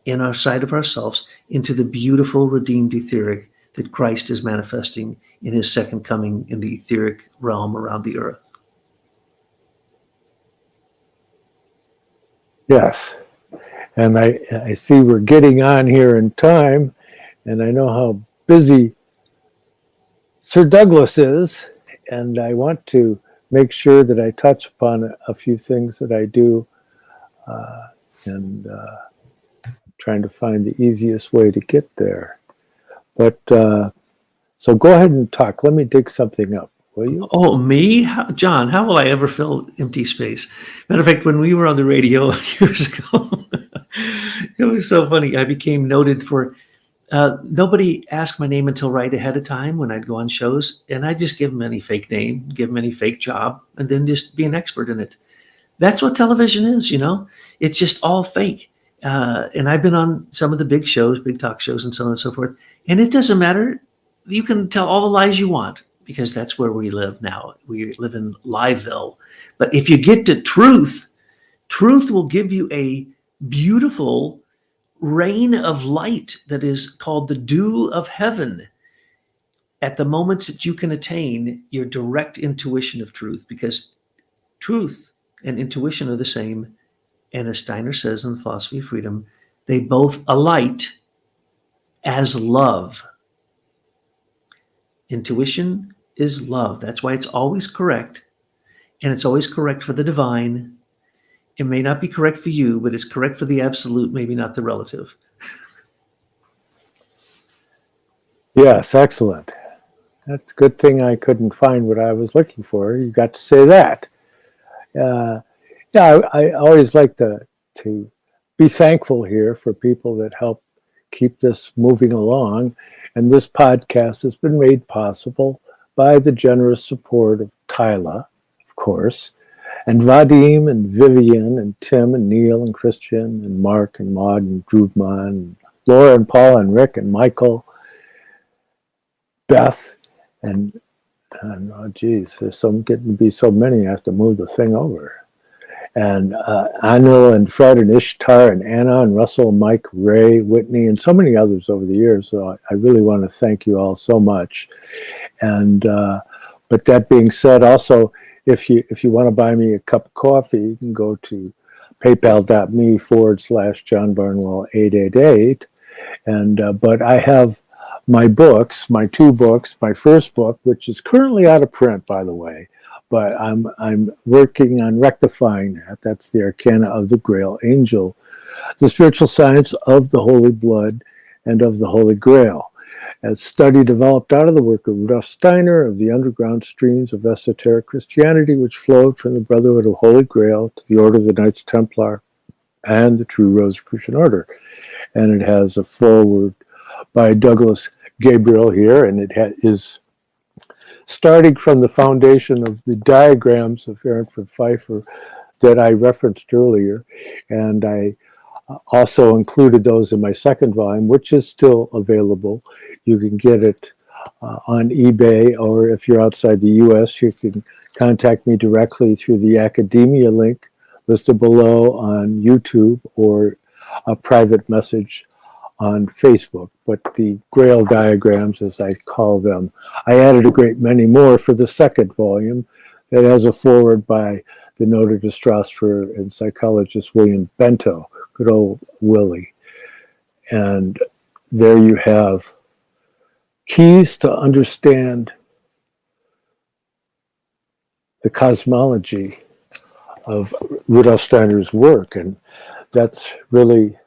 in our side of ourselves into the beautiful redeemed etheric that Christ is manifesting in his second coming in the etheric realm around the earth. Yes. And I see we're getting on here in time, and I know how busy Sir Douglas is, and I want to make sure that I touch upon a few things that I do, and trying to find the easiest way to get there. But so go ahead and talk. Let me dig something up, will you? Oh, me? John, how will I ever fill empty space? Matter of fact, when we were on the radio years ago, it was so funny. I became noted for, nobody asked my name until right ahead of time when I'd go on shows, and I'd just give them any fake name, give them any fake job, and then just be an expert in it. That's what television is, It's just all fake. And I've been on some of the big shows, big talk shows, and so on and so forth. And it doesn't matter. You can tell all the lies you want, because that's where we live now. We live in Liveville. But if you get to truth, truth will give you a beautiful rain of light that is called the dew of heaven at the moments that you can attain your direct intuition of truth, because truth and intuition are the same. And as Steiner says in the Philosophy of Freedom, they both alight as love. Intuition is love. That's why it's always correct. And it's always correct for the divine. It may not be correct for you, but it's correct for the absolute, maybe not the relative. Yes, excellent. That's a good thing I couldn't find what I was looking for. You got to say that. Yeah, I always like to be thankful here for people that help keep this moving along. And this podcast has been made possible by the generous support of Tyla, of course, and Vadim and Vivian and Tim and Neil and Christian and Mark and Maud and Drubman and Laura and Paul and Rick and Michael, Beth, and oh geez, there's getting to be so many. I have to move the thing over. And Anil and Fred and Ishtar and Anna and Russell, Mike, Ray, Whitney, and so many others over the years. So I really want to thank you all so much. And but that being said, also, if you want to buy me a cup of coffee, you can go to paypal.me/John Barnwell 888. And but I have my books, my two books, my first book, which is currently out of print, by the way. But I'm working on rectifying that. That's the Arcana of the Grail Angel, the spiritual science of the Holy Blood and of the Holy Grail. as study developed out of the work of Rudolf Steiner of the underground streams of esoteric Christianity, which flowed from the Brotherhood of Holy Grail to the Order of the Knights Templar and the True Rosicrucian Order. And it has a foreword by Douglas Gabriel here, and it is starting from the foundation of the diagrams of Ehrenford Pfeiffer that I referenced earlier, and I also included those in my second volume, which is still available. You can get it on eBay, or if you're outside the US, you can contact me directly through the academia link listed below on YouTube, or a private message on Facebook. But the Grail diagrams, as I call them, I added a great many more for the second volume that has a foreword by the noted astronomer and psychologist William Bento, good old Willie. And there you have keys to understand the cosmology of Rudolf Steiner's work. And that's really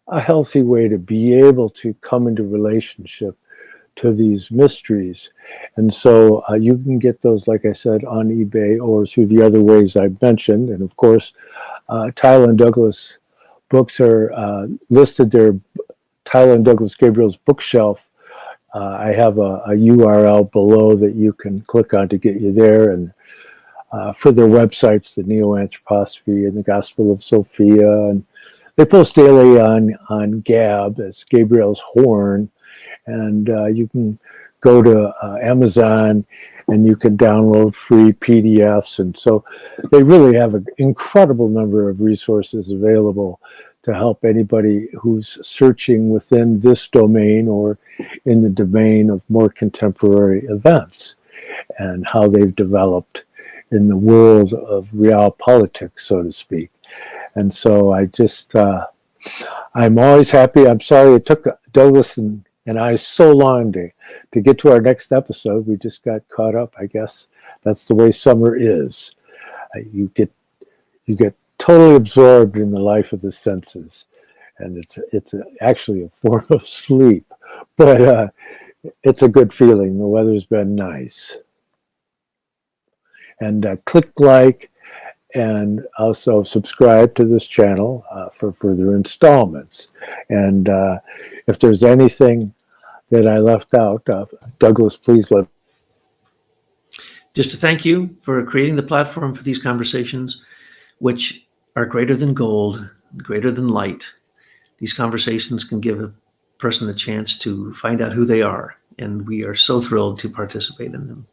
a healthy way to be able to come into relationship to these mysteries. And so you can get those, like I said, on eBay or through the other ways I mentioned. And of course, Tyler and Douglas books are listed there. Tyler and Douglas Gabriel's bookshelf. I have a URL below that you can click on to get you there. And for their websites, the Neo-Anthroposophy and the Gospel of Sophia. And they post daily on Gab as Gabriel's Horn. And you can go to Amazon and you can download free PDFs. And so they really have an incredible number of resources available to help anybody who's searching within this domain or in the domain of more contemporary events and how they've developed in the world of realpolitik, so to speak. And so I just, I'm always happy. I'm sorry it took Douglas and I so long to get to our next episode. We just got caught up, I guess. That's the way summer is. You get totally absorbed in the life of the senses, and it's actually a form of sleep. But it's a good feeling. The weather's been nice. And click like and also subscribe to this channel for further installments. And if there's anything that I left out, Douglas, please let. Just to thank you for creating the platform for these conversations, which are greater than gold, greater than light. These conversations can give a person a chance to find out who they are, and we are so thrilled to participate in them.